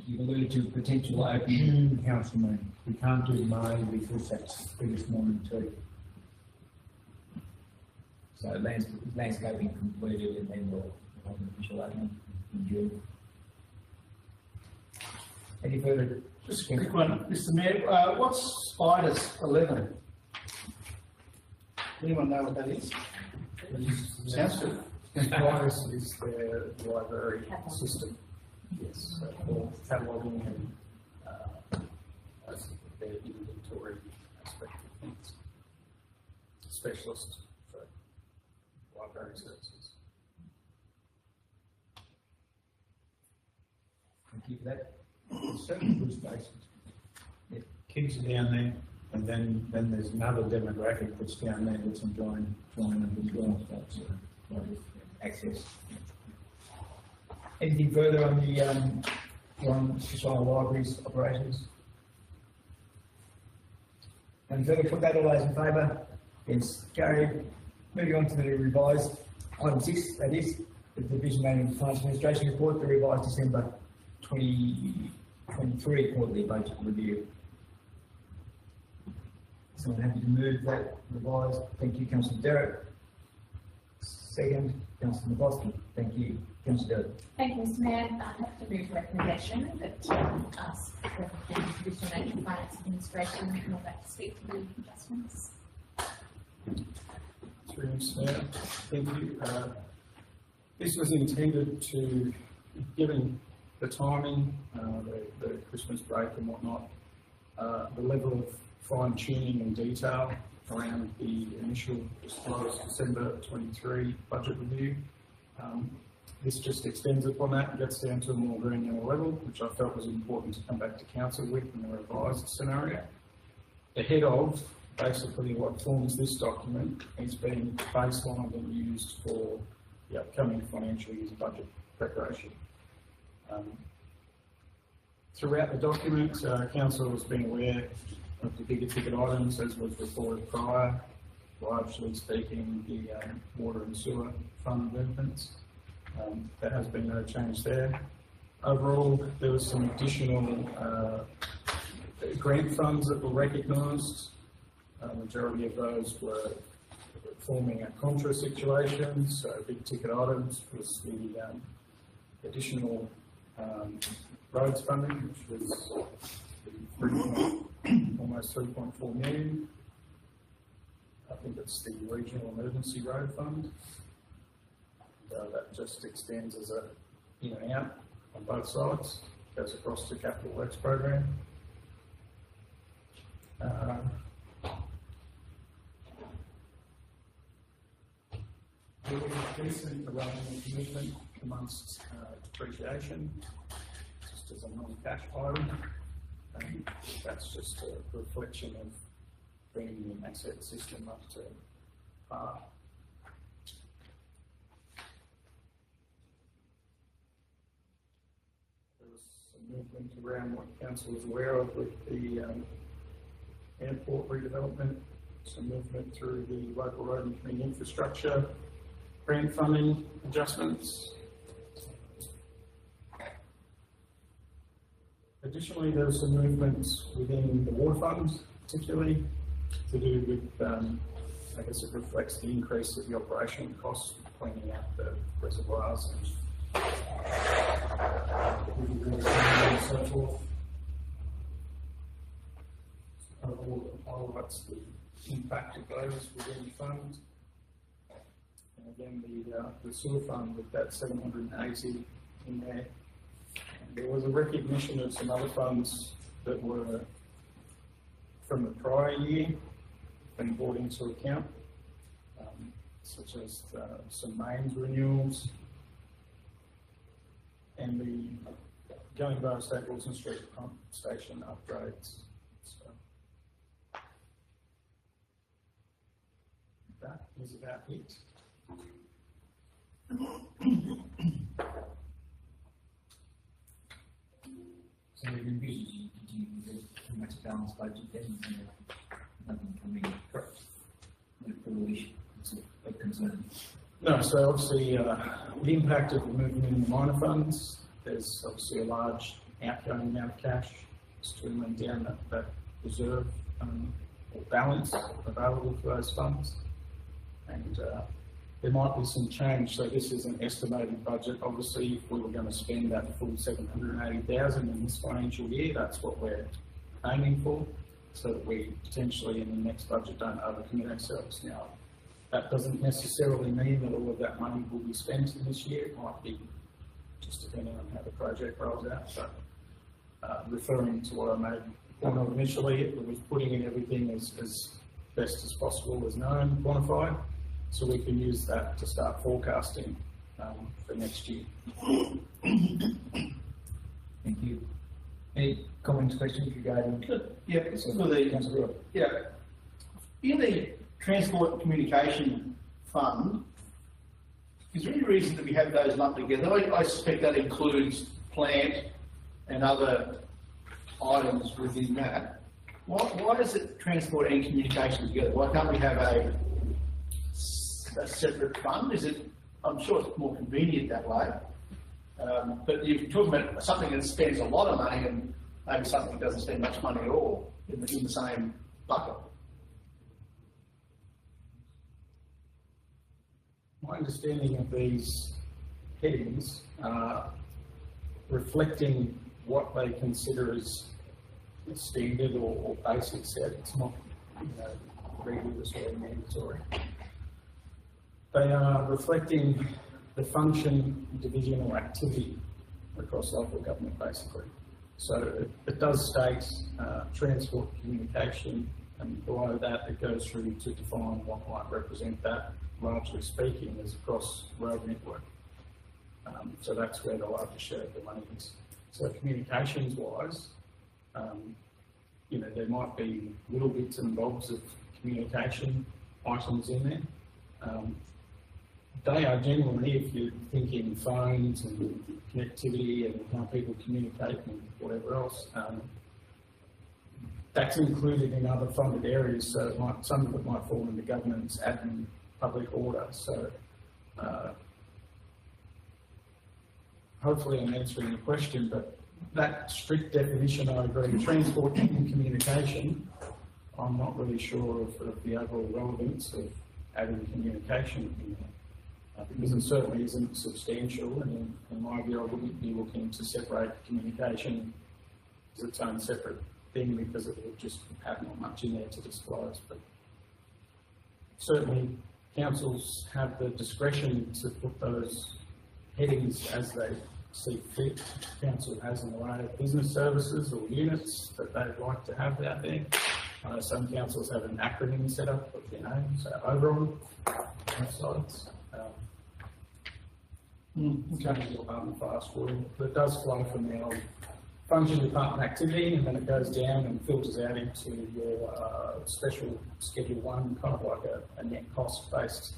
you've alluded to potential opening. Councilman, we can't do May because that's the biggest morning too. So landscaping completed and then we'll have an official opening in June. Any further? Just a quick one, Mr. Mayor. What's Spiders 11? Anyone know what that is? Sounds good. Virus is their library system. Yes, for cataloguing and their inventory aspect of things. Specialist for library services. Thank you for that. Certainly good spaces. Yeah. Kids are down there, and then there's another demographic that's down there that's enjoying them as well. So, Access. Anything further on the Shire Libraries operations? And further, put that all those in favour? Against, carried. Moving on to the revised item 6, that is the Division Manual Finance Administration Report, the revised December 2023 quarterly budget review. Someone happy to move that revised? Thank you, Councillor Derrick. Second, Councillor McCloskey. Thank you, Councillor Derrick. Thank you, Mr. Mayor. I have to move recommendation that us, the Division Manual Finance Administration, come back to speak to the adjustments. Through Mr. Mayor. Thank you. This was intended to, given the timing, the Christmas break and whatnot, the level of fine tuning and detail around the initial disclosed December 23 budget review. This just extends upon that and gets down to a more granular level, which I felt was important to come back to council with in the revised scenario. Ahead of basically what forms this document is being baselined and used for the upcoming financial year's budget preparation. Throughout the document, council has been aware of the bigger ticket items as was reported prior, largely speaking the water and sewer fund movements. There has been no change there. Overall, there was some additional grant funds that were recognised. Majority of those were forming a contra situation, so big ticket items was the additional roads funding, which was almost 3.4 million. I think it's the Regional Emergency Road Fund. That just extends as a in and out on both sides, goes across to Capital Works program. There was a decent revenue movement amongst depreciation, just as a non-cash item. That's just a reflection of bringing the asset system up to par. There was some movement around what council was aware of with the airport redevelopment, some movement through the local road and community infrastructure grant funding adjustments. Additionally, there was some movements within the water fund, particularly to do with, I guess it reflects the increase of the operational costs of cleaning out the reservoirs and so forth. Overall, highlights the impact of those within the fund. And again, the sewer fund with that 780 in there. And there was a recognition of some other funds that were from the prior year being brought into account, such as some mains renewals and the Gunning State Wilson Street pump station upgrades. So that is about it. So we envision you pretty much a balanced budget then, nothing coming correct with the issue of concern. No, so obviously the impact of the movement in the minor funds, there's obviously a large outgoing amount of cash streaming down that reserve or balance available for those funds. And there might be some change, so this is an estimated budget. Obviously, if we were going to spend that full 780,000 in this financial year, that's what we're aiming for, so that we potentially in the next budget don't overcommit ourselves. Now, that doesn't necessarily mean that all of that money will be spent in this year. It might be just depending on how the project rolls out. So, referring to what I made point of initially, it was putting in everything as best as possible as known, quantified, so we can use that to start forecasting for next year. Thank you. Any comments, questions regarding? Yeah, this is for the, yeah. In the Transport and Communication Fund, is there any reason that we have those lumped together? I suspect that includes plant and other items within that. Why is it transport and communication together? Why can't we have a separate fund? Is it? I'm sure it's more convenient that way. But you're talking about something that spends a lot of money and maybe something that doesn't spend much money at all in the same bucket. My understanding of these headings are reflecting what they consider as standard or basic set. It's not, rigorous or mandatory. They are reflecting the function, division or activity across local government basically. So it does state transport, communication, and below that it goes through to define what might represent that, largely speaking, as across road network. So that's where the largest share of the money is. So communications wise, you know, there might be little bits and bobs of communication items in there. They are generally, if you're thinking phones and connectivity and how people communicate and whatever else, that's included in other funded areas, so it might, some of it might fall into governance, admin, public order. So hopefully I'm answering the question, but that strict definition, I agree. Transport and communication, I'm not really sure of the overall relevance of adding communication in there, because it certainly isn't substantial, and in my view, I wouldn't be looking to separate communication as its own separate thing, because it would just have not much in there to disclose. But certainly, councils have the discretion to put those headings as they see fit. Council has an array of business services or units that they'd like to have out there. Some councils have an acronym set up, you know, so overall, both sides. Fast forward, but it does flow from our function department activity, and then it goes down and filters out into your special Schedule 1, kind of like a net cost-based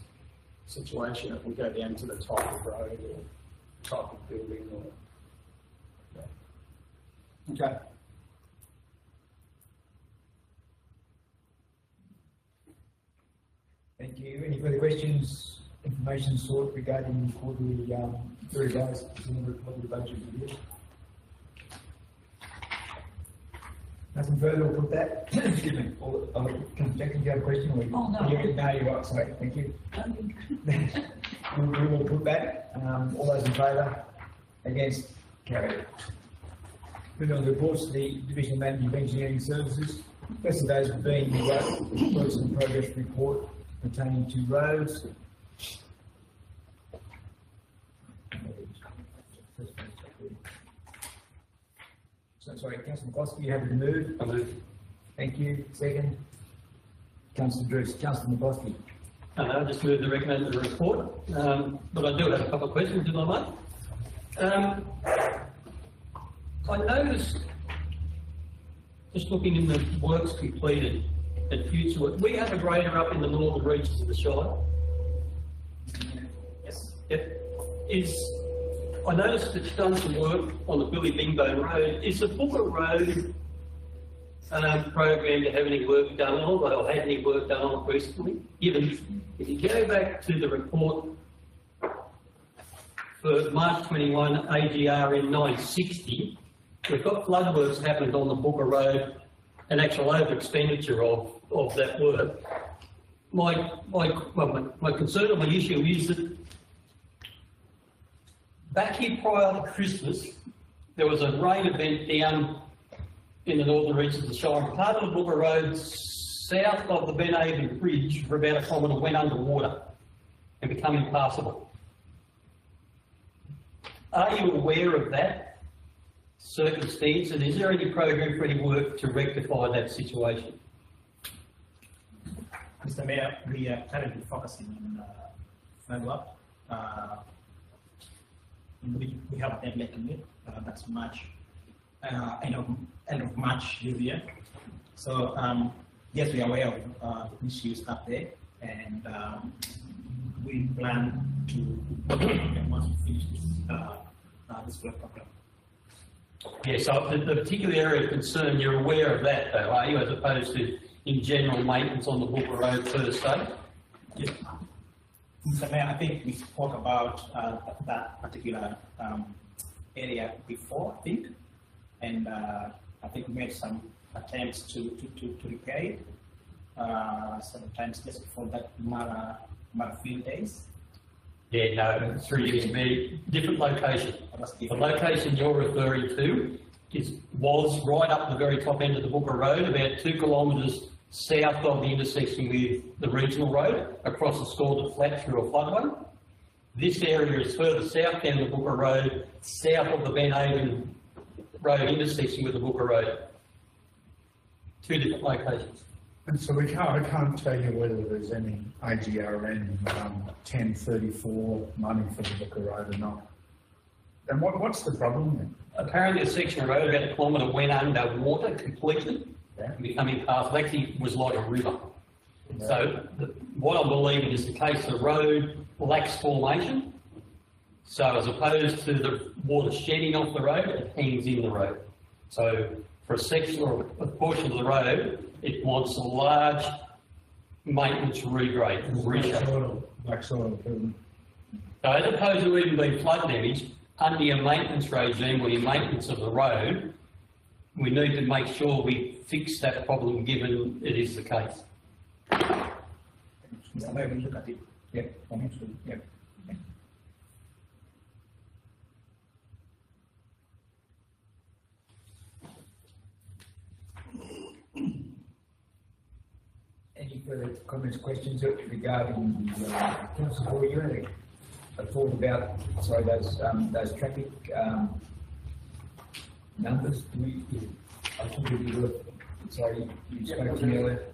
situation. If we go down to the type of road or type of building, or Okay. Thank you. Any further questions, information sought regarding quarterly, 30 days, quarterly budget review? Nothing further, we'll put that. Excuse me. Jack, did you have a question? Or Oh, no. No, you're right, sorry, thank you. We will put that. All those in favour? Against? Carried. Moving on to reports to the Division of Management of Engineering Services. First of those being the works in progress report pertaining to roads. So, sorry, Councillor McCloskey, you have to move? I move. Thank you. Second? Councillor Druce. Councillor McCloskey. I just move the recommended report, but I do have a couple of questions, if I might. I noticed, just looking in the works completed and future work, we have a grader up in the northern reaches of the Shire. Yes. Yep. I noticed it's done some work on the Billy Bingbone Road. Is the Booker Road program to have any work done on it, or had any work done on it recently? Given, if you go back to the report for March 21, AGR in 960, we've got flood works happening on the Booker Road, an actual over expenditure of that work. My concern or my issue is that back here prior to Christmas, there was a rain event down in the northern reaches of the Shire, and part of the Booker Road south of the Ben Avon Bridge for about a kilometre went underwater and became impassable. Are you aware of that circumstance, and is there any program for any work to rectify that situation? Mr. Mayor, we are currently focusing on follow-up. We have a deadline to meet, that's March, end of March this year. So yes, we are aware of issues up there, and we plan to once we finish this work program. Yeah, so the particular area of concern, you're aware of that though, are you, as opposed to in general maintenance on the Booker Road per se? Yes. Mr. Mayor, I think we spoke about that particular area before, I think, and I think we made some attempts to repair it, sometimes just before that Mara field days. Yeah, no, through USB, different location. The location you're referring to was right up the very top end of the Booker Road, about 2 kilometres south of the intersection with the regional road, across a scalded flat through a floodway. This area is further south down the Booker Road, south of the Ben Avon Road intersection with the Booker Road. 2 different locations. And so I can't tell you whether there's any AGRN 1034 money for the Booker Road or not. And what's the problem then? Apparently, a section of road about a kilometre went under water completely, becoming impassable. Actually, it was like a river. So what I'm believing is the case the road lacks formation. So as opposed to the water shedding off the road, it hangs in the road. So for a section or a portion of the road, it wants a large maintenance regrade, reshape. Like sort of, So as opposed to even being flood damage, under your maintenance regime or your maintenance of the road, we need to make sure we fix that problem given it is the case. Maybe look at it. Yeah, financially, yeah. Any further comments, questions regarding Councillor Boyd, you had a thought about, sorry, those traffic numbers? I think we were, sorry, you spoke to me earlier.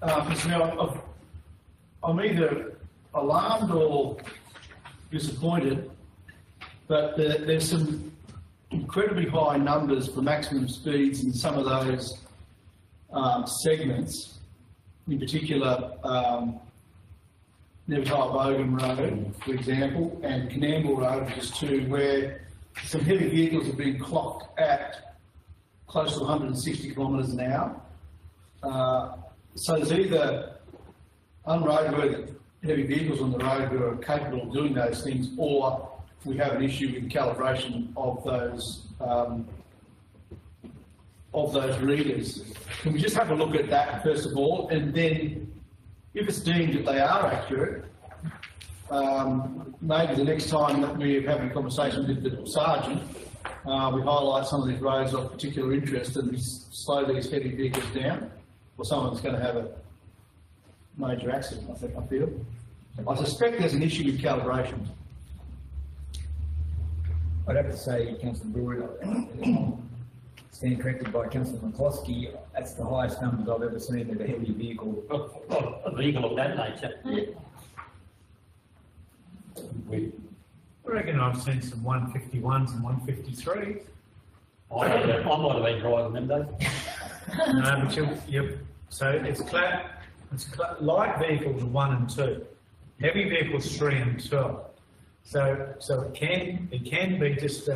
Mr. Mayor, I'm either alarmed or disappointed, but there's some incredibly high numbers for maximum speeds in some of those segments, in particular Nevertire Bogan Road, for example, and Canamble Road, just two, where some heavy vehicles have been clocked at close to 160 kilometres an hour. So there's either unroadworthy heavy vehicles on the road who are capable of doing those things, or we have an issue with calibration of those readers. Can we just have a look at that first of all, and then if it's deemed that they are accurate, maybe the next time that we're having a conversation with the sergeant, we highlight some of these roads of particular interest and we slow these heavy vehicles down, or someone's going to have a major accident, I feel. I suspect there's an issue with calibration. I'd have to say, Councillor Brewer, stand corrected by Councillor McCloskey, that's the highest numbers I've ever seen of a heavy vehicle. A vehicle of that nature. I reckon I've seen some 151s and 153s. I might have been driving them though. No, but so it's light vehicles 1 and 2, heavy vehicles 3 and 2. So it can be just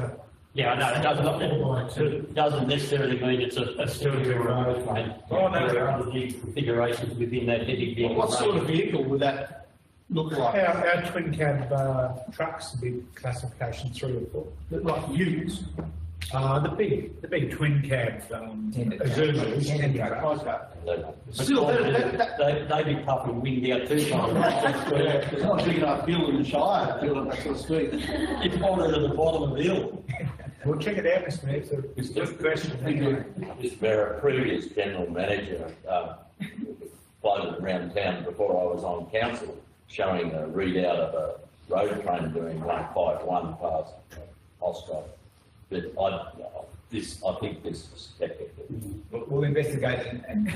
yeah, I know, it doesn't necessarily mean it's a still road, mate. Oh, no. There are other configurations within that heavy vehicle. What sort of vehicle would that look like? Our twin cab trucks would be classification 3 or 4. Like utes? The big twin cab Isuzus. Still, they'd be tough and winged out too. It's not big enough hill in the Shire to build that sort of speed. It's pointed at the bottom of the hill. We'll check it out, Mr. Mayor. It's a good question. Thank you. Mr. Mayor, a previous general manager floated around town before I was on council, showing a readout of a road train doing 151 past Oscar. But I think this is technical. We'll investigate and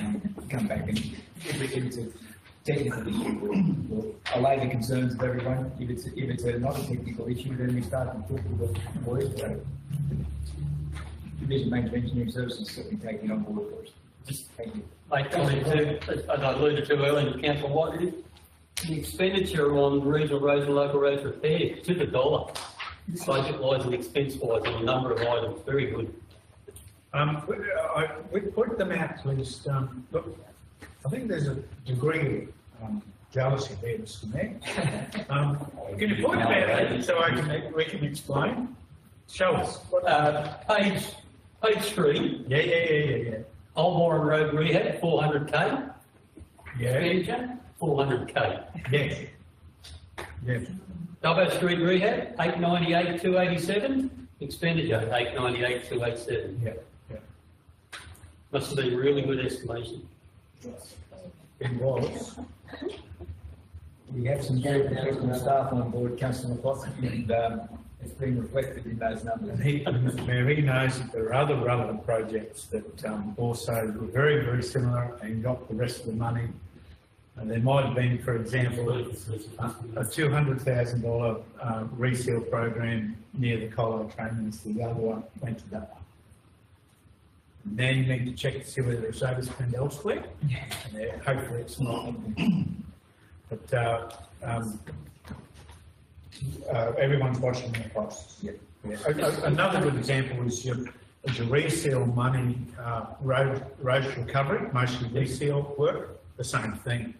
come back, and if it's a technical issue, we'll allay the concerns of everyone. If it's not a technical issue, then we start to talk to the boys. Division Maintenance Engineering Services certainly taking on board for us. Just thank you. Mate, as I alluded to earlier in Council White, the expenditure on regional roads and local roads repair to the dollar, budget-wise and expense-wise on a number of items, very good. We put them out to just, look, I think there's a degree of jealousy there, Mr. Mayor. Can you point them out so we can explain? Show us. Page 3. Yeah. Old Warren Road rehab, 400k. Yeah. Expenditure, 400k. Yes. Yes. Dubbo Street rehab, 898,287. Expenditure, 898,287. Yeah. Must have been a really good estimation. It was. We have some very professional staff on board, Councillor McCloskey, and it's been reflected in those numbers. And Mr. Mayor, he knows that there are other relevant projects that also were very, very similar and got the rest of the money And there might have been, for example, a $200,000 reseal program near the Colo train minister. The other one went to that one. And then you need to check to see whether it's overspent elsewhere. And hopefully it's not. But everyone's watching their costs. Yeah. Another good example is your reseal money, road recovery, mostly reseal work. The same thing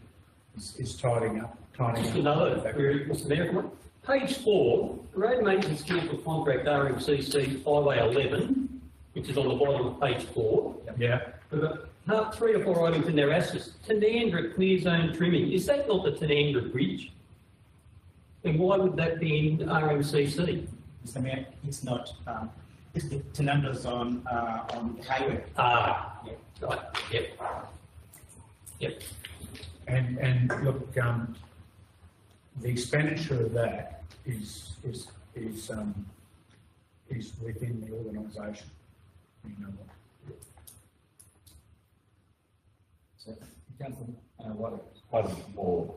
is tidying up. Another query, Mr. Mayor. Page 4, road maintenance council contract RMCC Highway 11, which is on the bottom of page 4. Yeah. Part 3 or 4 items in their assets. Tanandra clear zone trimming. Is that not the Tanandra Bridge? And why would that be in RMCC? Mr. Mayor, it's not. It's the Tanandra's on the highway. Yeah. Right. Yep. And look, the expenditure of that is within the organisation. You know what? So, Councillor Wallace. One more,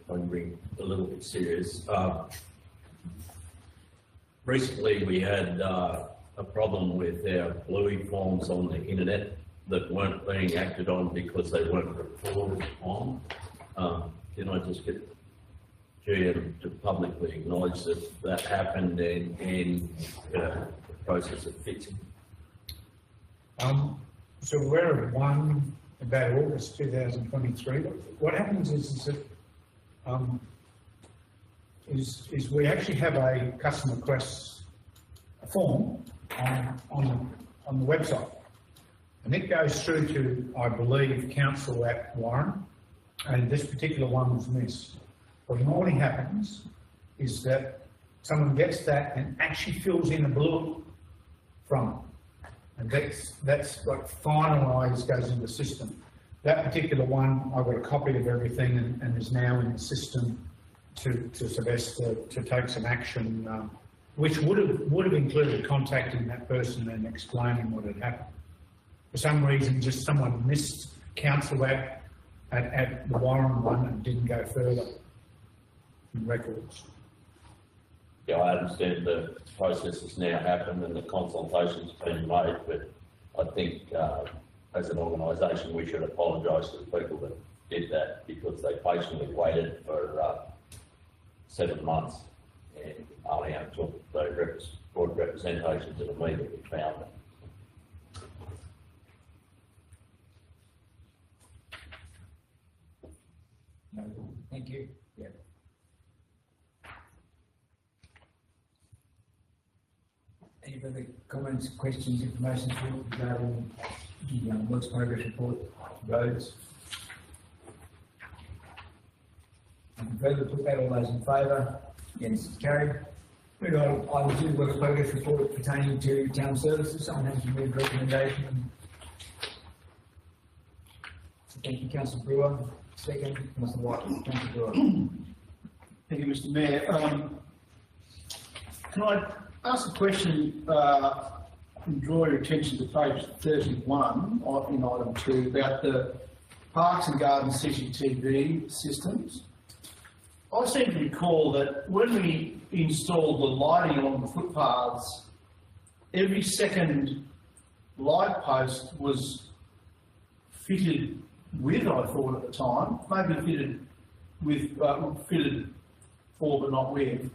I'm being a little bit serious. Recently we had a problem with our Bluey forms on the internet that weren't being acted on because they weren't reported on. Can I just get GM to publicly acknowledge that happened and the process of fixing? So we're at one about August 2023. What happens is that is we actually have a customer request form on the website, and it goes through to, I believe, Council at Warren, and this particular one was missed. What normally happens is that someone gets that and actually fills in a blue from it. And that's what finalised goes in the system. That particular one, I got a copy of everything and is now in the system to Sylvester to take some action, which would have included contacting that person and explaining what had happened. For some reason, just someone missed council at the Warren one and didn't go further in records. Yeah, I understand the process has now happened and the consultation's been made, but I think as an organisation we should apologise to the people that did that because they patiently waited for 7 months and only until they brought representation to the meeting we found it. No, thank you. Yeah. Any further comments, questions, information regarding the works progress report, roads? And further put that, all those in favour? Against, carried. Moving on, item 2, works progress report pertaining to town services. Someone has to move recommendation. So thank you, Councillor Brewer. Second, Councillor White. Councillor Brewer. Thank you, Mr. Mayor. Can I ask a question and draw your attention to page 31 in item 2 about the Parks and Gardens CCTV systems? I seem to recall that when we installed the lighting on the footpaths, every second light post was fitted with, I thought at the time, maybe fitted with, fitted for but not with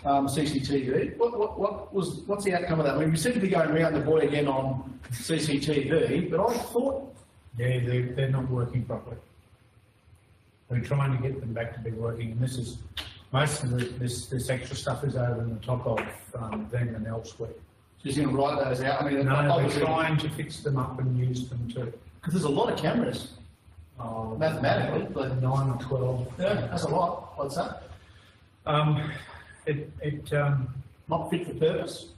CCTV. What's the outcome of that? I mean, we seem to be going round the boy again on CCTV, but I thought... Yeah, they're not working properly. We're trying to get them back to be working, and this is, most of this extra stuff is over in the top of them and elsewhere. So you're going to write those out? I mean, no, we're trying to fix them up and use them too. Because there's a lot of cameras. Mathematically, but 9 or 12. Yeah, that's a lot. What's that? Not fit for purpose.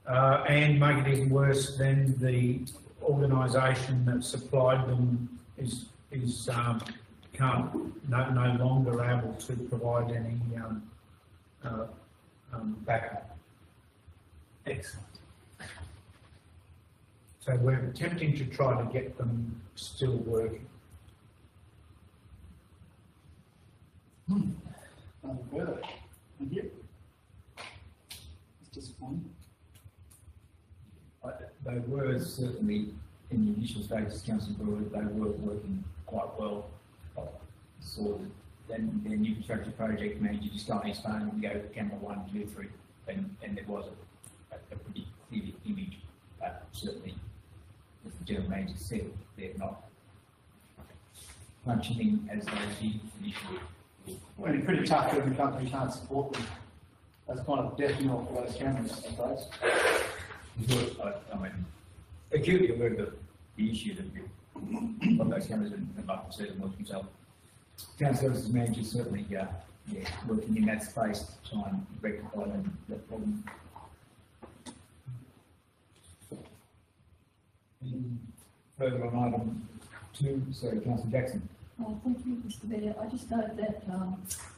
And make it even worse, then the organisation that supplied them is no longer able to provide any backup. Excellent. So we're attempting to try to get them still working. Further. Thank you. It's disappointing. They were certainly, in the initial stages, Councillor Brewer, they were working quite well. So then their new construction project manager just got on his phone and go to camera 1, 2, 3, and there was a pretty clear image, but certainly, as the general manager said, they're not functioning as they did initially. Well, it's pretty tough when the company can't support them. That's kind of death knell for those cameras, I suppose. I mean, acutely aware of the issue that we've got those cameras and like I said, work himself. Town services manager certainly, working in that space to try and rectify that problem. Any further on item 2, sorry, Councillor Jackson. Thank you, Mr. Mayor. I just note that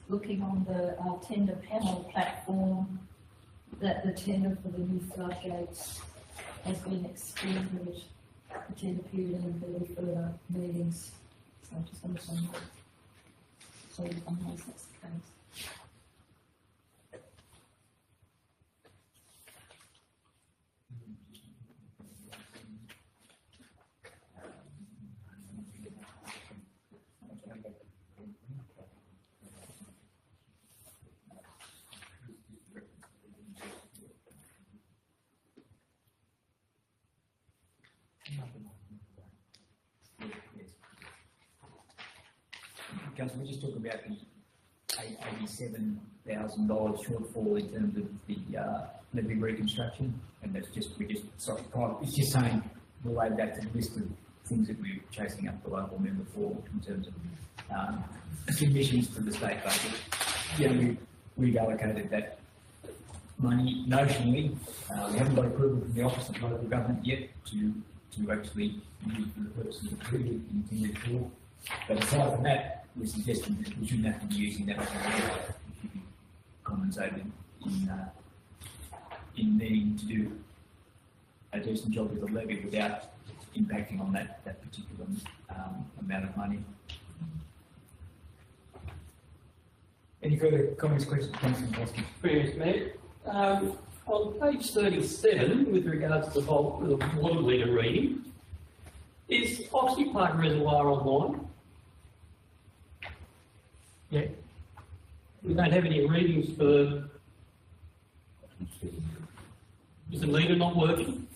looking on the tender panel platform, that the tender for the new floodgates has been excluded, the tender period and the further meetings. So I just understand that. So if I'm that's the case. Councillor, we just talked about the $87,000 shortfall in terms of the levy reconstruction, and that's just, it's just saying we'll add that to the list of things that we're chasing up the local member for in terms of submissions to the state budget. Yeah, we've allocated that money notionally. We haven't got approval from the Office of Local Government yet to actually use for the purposes of intended for. But aside from that, we're suggesting that we shouldn't have to be using that money. It should be compensated in needing to do a decent job with the levy without impacting on that particular amount of money. Any further comments, questions, Councillor Koski? Previous Mayor. On page 37, with regards to the water meter reading, is Oxley Park Reservoir online? Yeah. We don't have any readings for. Is the meter not working?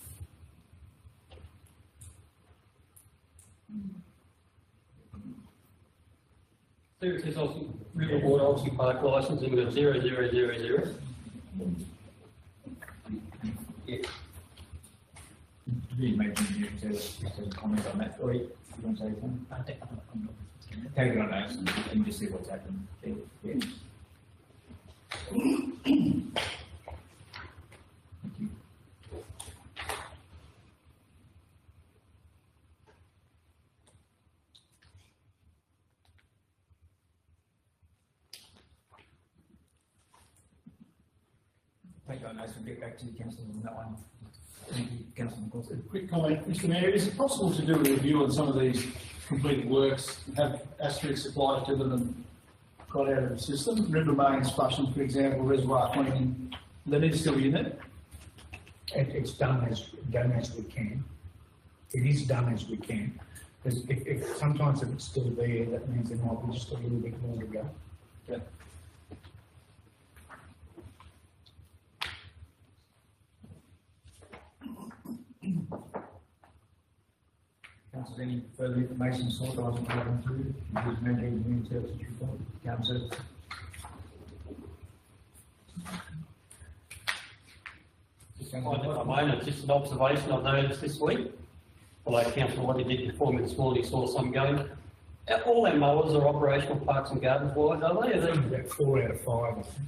There it says Oxley River Water Oxley Park licence and we've got 0000. Yeah. Really making you to comment on that, or you want to say something? Take it on notes and just see what's happened. Yeah. Thank you. Take it on notes and get back to you, Councillor, on that one. Thank you, Councillor McCausey. A quick comment, Mr. Mayor. Is it possible to do a review on some of these completed works, have asterisks applied to them and got out of the system? River mains flushing, for example, reservoir cleaning, they need to still be in there? It's done as we can. It is done as we can. Because if sometimes if it's still there, that means there might be just a little bit more to go. Yeah. Councillor, any further information sought on item 2? Includes member of the Human Services report. Councillor. It's just an observation I've noticed this week. Although Councillor Waddy did inform me this morning, he saw some going. All our mowers are operational parks and gardens wide, are they? About 4 out of 5, I think.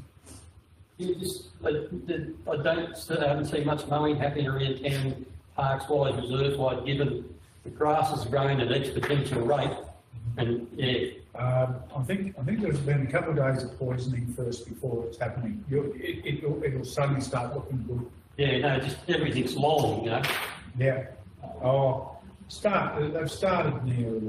I haven't seen much mowing happening around town, parks wide, reserves wide, given the grass is growing at an exponential rate. And yeah. I think there's been a couple of days of poisoning first before it's happening. It'll suddenly start looking good. Yeah, no, just everything's long, you know. Yeah. They've started near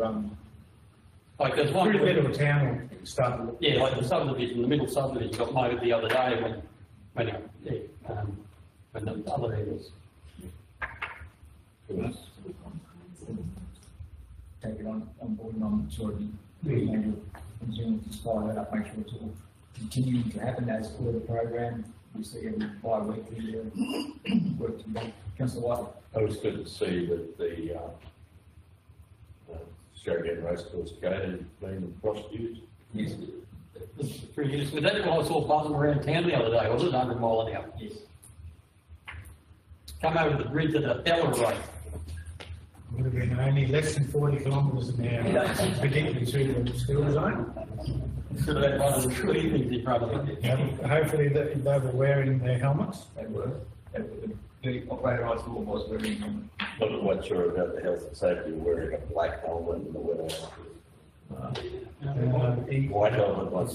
Like there's one. Pretty bit of a town started. Yeah, like the subdivision, the middle subdivision got mowed the other day when the other areas. Take it on board, and I'm sure the manager will follow that up, make sure it's all continuing to happen as per the program. We see every bi-weekly work to be done. Councillor White. It was good to see that the Australian race course gate has been cross-used. Yes. 3 years. Was that what I saw buzzing around town the other day? Was it 100 mile an hour? Yes. Come over the bridge at the Ella Road. Would have been only less than 40 kilometres an hour, particularly through the school zone. Should have had one of the tree things in front of it. Hopefully they were wearing their helmets. They were. The operator I saw was wearing them. Not quite sure about the health and safety of wearing a black helmet in the weather. White helmet.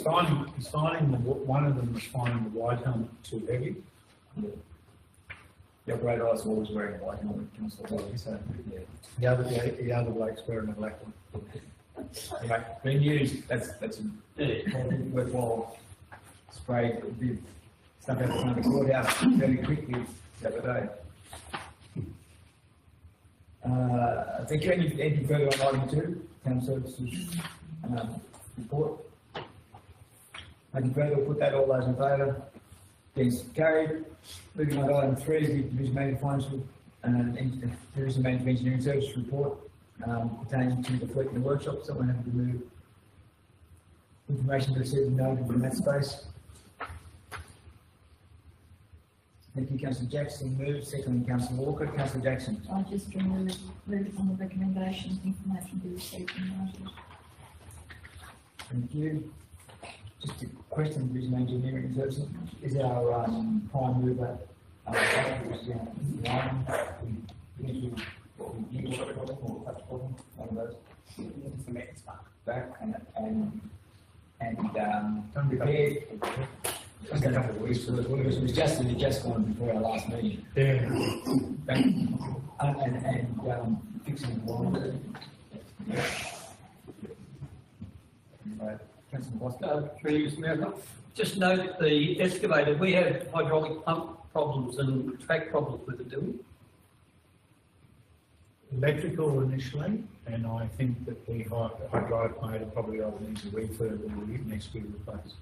He's finding one of them was finding the white helmet too heavy. The operator I saw was wearing a white helmet, Councillor White, so, The yeah. other bloke's wearing a black one. Anyway, being used, that's probably worthwhile spray, bit stuff out the front of the courthouse very quickly the other day. Thank you. Any further on item 2, town services report? Nothing further, we'll put that, all those in favour? Against, carried. Moving on to item 3 is the Division Manager Financial Division Manager Engineering Service report pertaining to the fleet in the workshop. Someone have to move information received and noted in that space. Thank you, Councillor Jackson. Move. Second, Councillor Walker. Councillor Jackson. I just move on the recommendations, information be received and noted. Thank you. Just a question, Division Engineering Services. Is our prime mover one of those? Back and repaired. It was just gone before our last meeting. Yeah. And fixing the wall. Just note the excavator, we have hydraulic pump problems and track problems with it, do we? Electrical initially, and I think that the hydraulic motor probably needs a refurb and next to be replaced.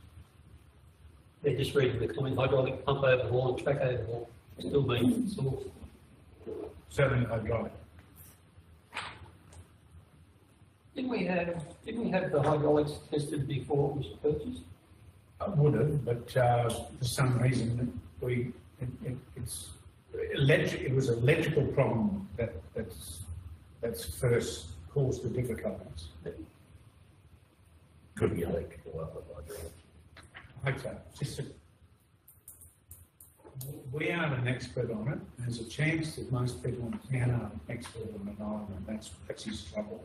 They're just reading the clean hydraulic pump overhaul and track overhaul, still being sourced. Certainly hydraulic. Didn't we have the hydraulics tested before it was purchased? I would have, but for some reason it was an electrical problem that's first caused the difficulties. Could be electrical. I hope so. We aren't an expert on it. There's a chance that most people in town aren't an expert on it either, and that's his trouble.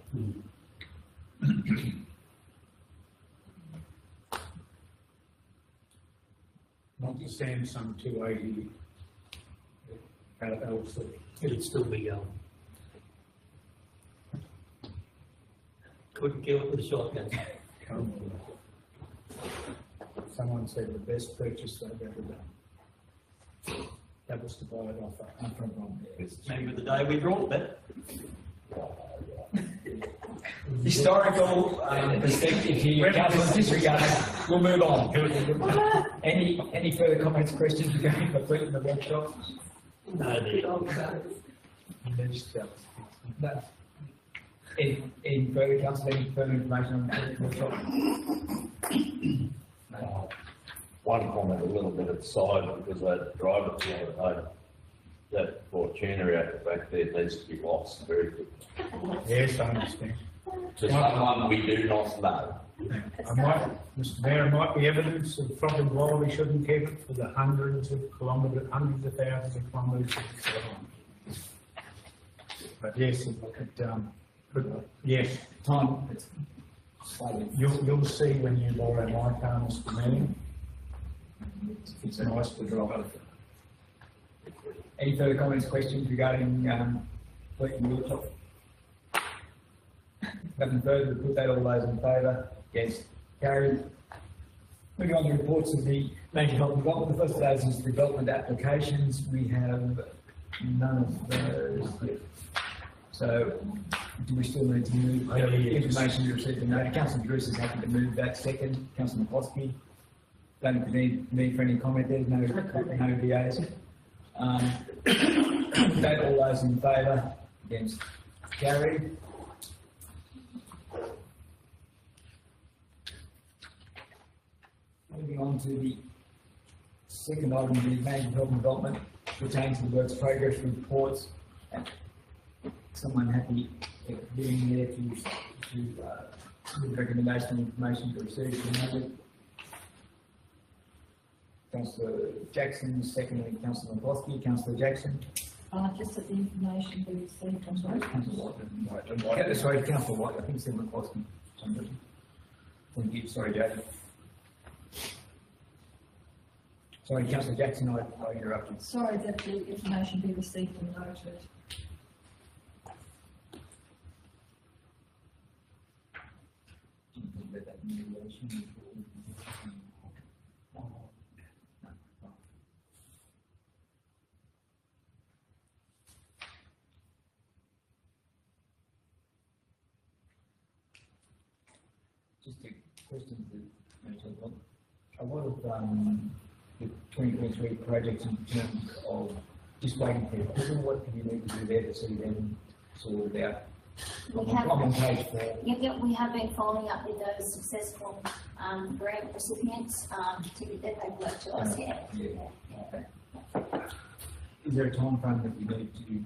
Not the Samsung 280 LC. It'd still be going. Couldn't kill it with a shotgun. Someone said the best purchase they've ever done. That was to buy it off Maybe the day we brought that. Historical perspective here, Councillor disregard. We'll move on. Any further comments, questions regarding the fleet in the workshop? No, No. Any further, Councillor, any further information on the fleet workshop? No. One comment, a little bit aside, because I drive it the other day. That Fortuner out the back there needs to be lost very quickly. Yes, I understand. To someone we do not know. Mr. Mayor, it might be evidence of probably why we shouldn't keep it for the hundreds of thousands of kilometres. But yes, yes. Time. You'll see when you borrow my car, Mr. Mayor. It's nice to drive. Any further comments, questions regarding fleet and workshop? Nothing further, put that, all those in favour, against, carried. Moving on to reports of the Manager of Health and Development. The first of those is development applications. We have none of those yet. So, do we still need to move information you received from note? Councillor Bruce is happy to move that second. Councillor McCloskey, don't need for any comment there, no VAs. That, all those in favour, against, carried. Moving on to the second item, the Manager of Health and Development pertains to the works progress reports. Someone happy being there to give recommendation and information to receive from Manager. Councillor Jackson, secondly Councillor McCloskey. Councillor Jackson. Just that the information be received, I'm sorry. Councillor White. Sorry, Councillor White. I think it's McCloskey. Thank you. Sorry, Jackson. Sorry, Councillor Jackson, I interrupted. Sorry that the information be received and noted. Just a question to a lot of the 2023 projects in terms of just waiting for approval, what do you need to do there to see them sorted out? I'm on page 4. Yep, we have been following up with those successful grant recipients to get their paperwork to us, yeah. Okay. Is there a time frame that we need to,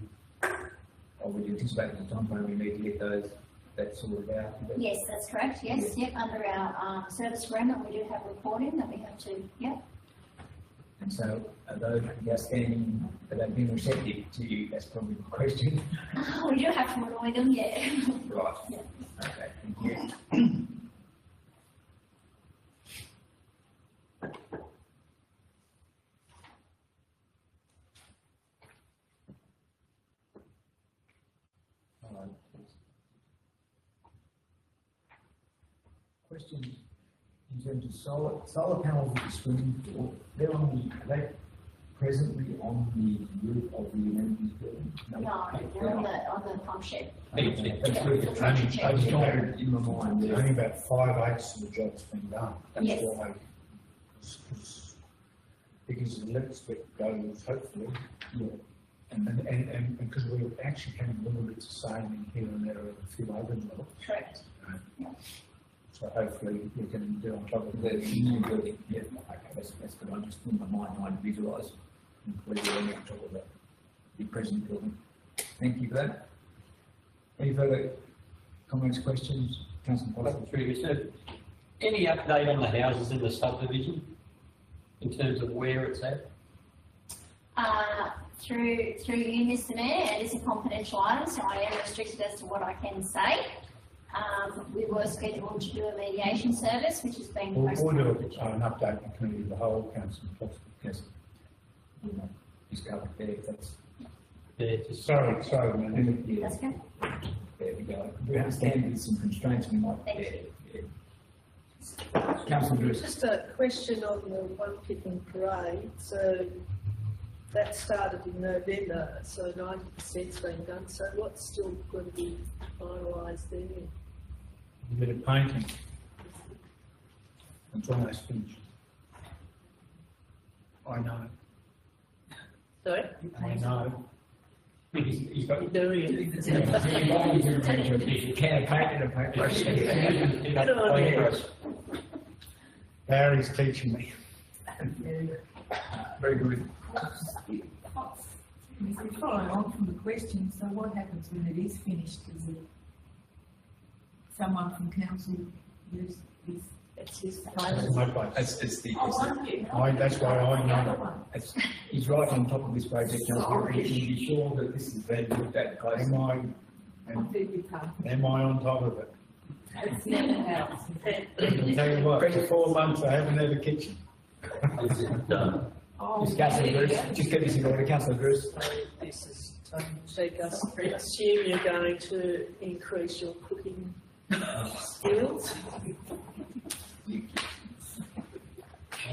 or would you anticipate the time frame we need to get those, that sorted out? Yes, that's correct, yes, yep, under our service agreement, we do have reporting that we have to, yep. And so, are those outstanding, are they being receptive to you? That's probably the question. We do have to annoy them, yeah. Right. Yeah. Okay, thank you. Question in terms of solar panels at the swimming pool, they're are they presently on the roof of the amenities building? No, they're on the pump shed. That's really the training. I was trying in my mind. Only about 5/8 of the job's been done. That's Yes. why, because the next bit goes, hopefully, Yeah. and because we're actually having a little bit of saving here and there of a few other jobs. Correct. So hopefully we can do on top of The that. new building, yeah, okay, that's good. I'm just in my mind trying to visualise completely on top of the present building. Thank you for that. Any further comments, questions? Councillor Potter? Through you, sir. Any update on the houses in the subdivision in terms of where it's at? Through you, Mr. Mayor, it is a confidential item, so I am restricted as to what I can say. We were scheduled to do a mediation service, which has been We'll postponed. do an update in the committee of the whole, council. Yes. Just go up there, that's, Sorry, man. yeah, That's good. there we go. We understand there's some constraints we might, Thank yeah. Councillor Bruce? Just a question on the One Pippin Parade. So that started in November, so 90%'s been done. So what's still going to be finalised there? A bit of painting. It's almost finished. I know. Sorry? I know. He's got. Do you? Can paint and a paintbrush. Barry's teaching me. Very good. Following on from the question, so what happens when it is finished? Is it someone from council use this? It's his It's the, That's why I know. he's right on top of this project, Councillor. He can be sure that this has been looked at closely. Am I on top of it? It's never house. I'll tell you what, 4 months I haven't had a kitchen. Is it done? Just Councillor Bruce, just get this in order, Councillor Bruce. This is Chief, I assume you're going to increase your cooking Skills?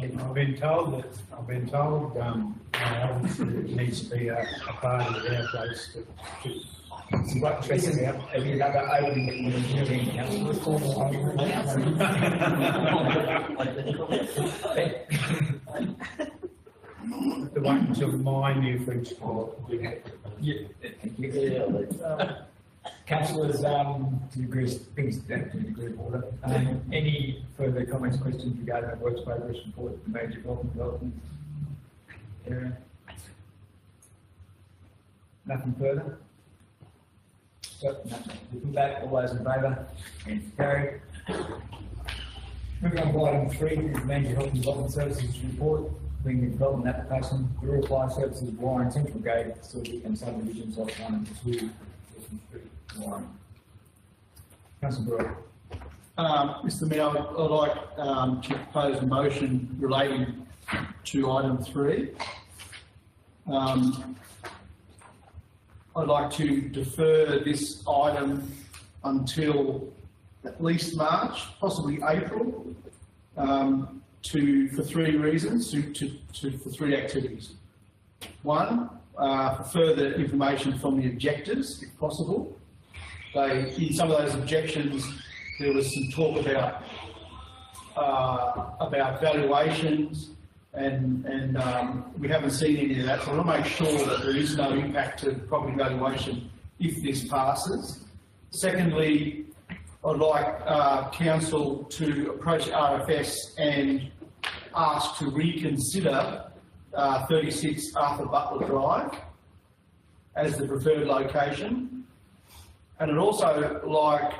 I've been told, obviously it needs to be a part of our place to Right, Tracy, have you got that opening in the meeting, councillor? to wait until my new fridge report. Yeah, thank you. Councillors, to agree, things that to agree with order. Any further comments, questions regarding the works progress report, the major development area? Nothing further? So, nothing. We'll put that, all those in favour, and carried. Moving on to item 3, the Major Health and Development Services report, being the development application, the rural fire services, Warren Central Gate facility and subdivisions of 1 and 2, Warren. Councillor Brewer. Mr Mayor, I'd like to propose a motion relating to item 3. I'd like to defer this item until at least March, possibly April, for 3 reasons, for 3 activities. 1, for further information from the objectors, if possible. In some of those objections, there was some talk about valuations, and we haven't seen any of that, so I want to make sure that there is no impact to property valuation if this passes. Secondly, I'd like council to approach RFS and ask to reconsider 36 Arthur Butler Drive as the preferred location, and I'd also like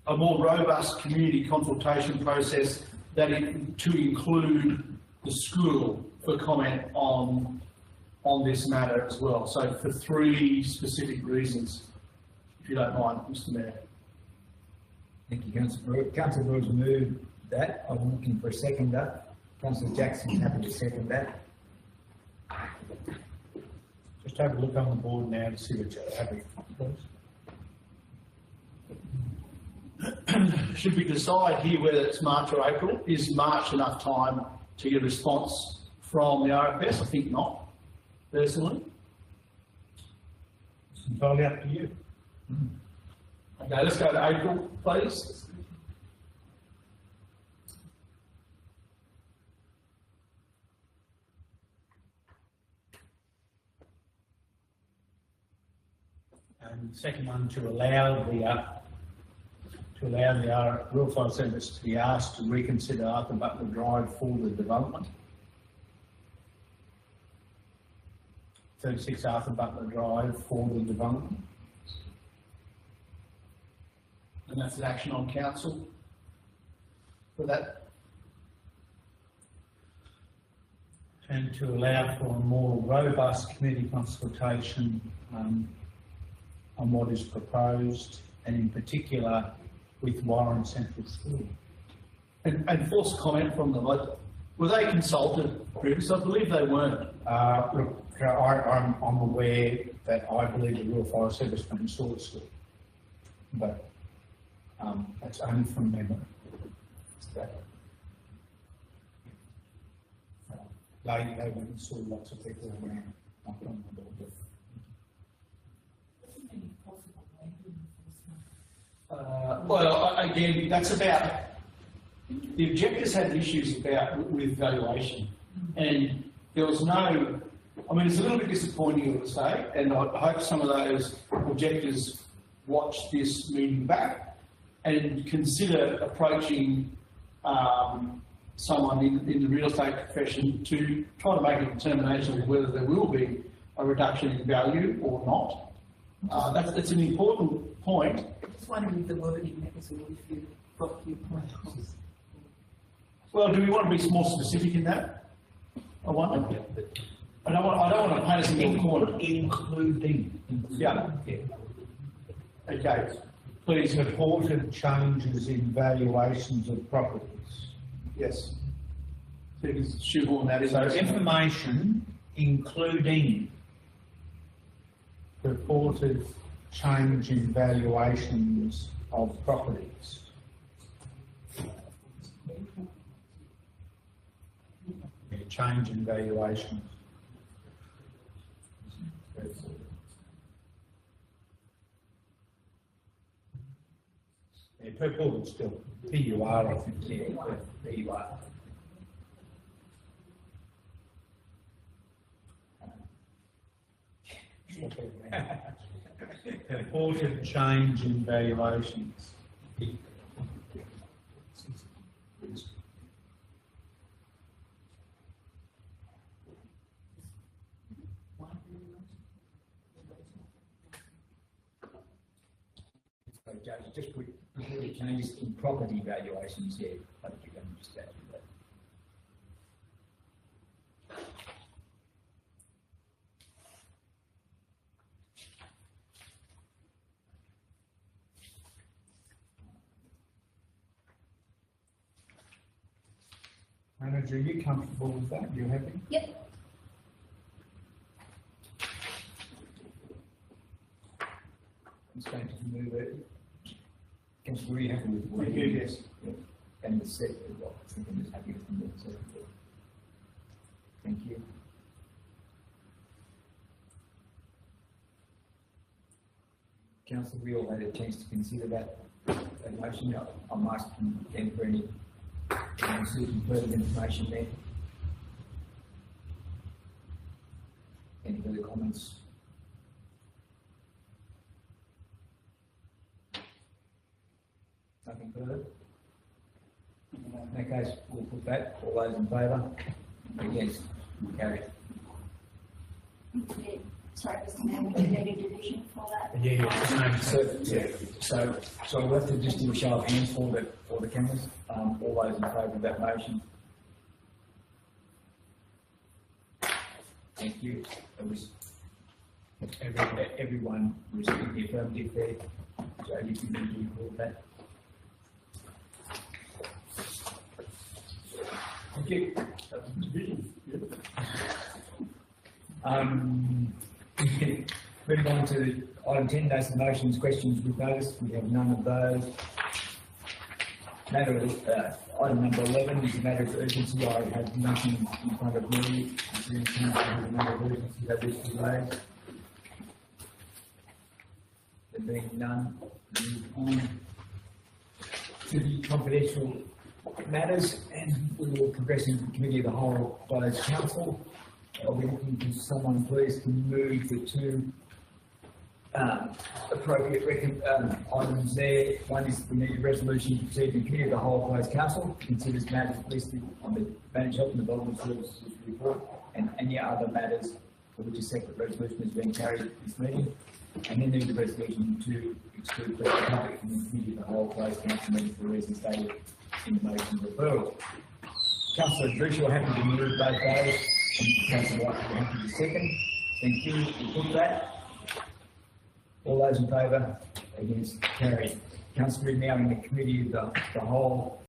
a more robust community consultation process to include the school for comment on this matter as well. So for 3 specific reasons, if you don't mind, Mr Mayor. Thank you, Councillor Brewer. Councillor Brewer's moved that. I'm looking for a seconder. Councillor Jackson is happy to second that. Just have a look on the board now to see what you're happy with. Should we decide here whether it's March or April? Is March enough time to get a response from the RFS? I think not, personally. It's entirely up to you. Okay, let's go to April, please. And the second one, to allow the Rural Fire Service to be asked to reconsider Arthur Butler Drive for the development. 36 Arthur Butler Drive for the development. And that's an action on council for that. And to allow for a more robust community consultation on what is proposed, and in particular with Warren Central School. And force comment from the local. Were they consulted previously? I believe they weren't. Look, I'm aware that I believe the Rural Fire Service can install the school, but that's only from memory. They went and saw lots of people around. Well, again, that's about, the objectors had issues with valuation, and there was no, I mean, it's a little bit disappointing to say, and I hope some of those objectors watch this meeting back and consider approaching someone in the real estate profession to try to make a determination of whether there will be a reduction in value or not. That's an important point. I just wondered if the wording that was all, if you got your point across. Well, do we want to be more specific in that? I wonder. I don't want to paint us in a corner. Including. Yeah. Okay. Please. Reported changes in valuations of properties. Yes. So you can shoehorn that in. So information including reported change in valuations of properties. Yeah, change in valuation. Yeah, purple is still PUR, I think, yeah, PUR. Important change in valuations. So, Judge, just put changes in property valuations here, I think you're going to just add to that. Manager, are you comfortable with that? You happy? Yep. I'm just going to move it. Councillor, were you happy with what? Yes. And the set, well, I think I'm just happy with the set. Thank you. Councillor, we all had a chance to consider that motion. I'm asking again for any seeking further information there. Any further comments? Nothing further? In that case, we'll put that. All those in favour? Against? Carried. Sorry, Mr. Mayor, we do need a division for that. Yeah. So we'll have to just do a show of hands for the cameras. All those in favour of that motion? Thank you. It was everyone was in the affirmative there. So you can record that. Thank you. Moving on to item 10, notice of motions, questions with notice. We have none of those. Item number 11 is a matter of urgency. I have nothing in front of me. Is there anything a matter of urgency that is raised? There being none, move on to the confidential matters, and we will progress into the committee of the whole by the council. Are we looking for someone, please, to move the two appropriate items there? One is the needed resolution to proceed in committee of the whole closed council, considers matters listed on the Managed Health and Development Services report, and any other matters for which a separate resolution has been carried at this meeting. And then there's a resolution to exclude the public from the committee of the whole closed council meeting for the reasons stated in the motion referral. Councillor Drew, you're happy to move both those. Councillor White, you're happy to second. Thank you. We'll put that. All those in favour? Against? Carried. Councillor Reid, now in the committee of the whole.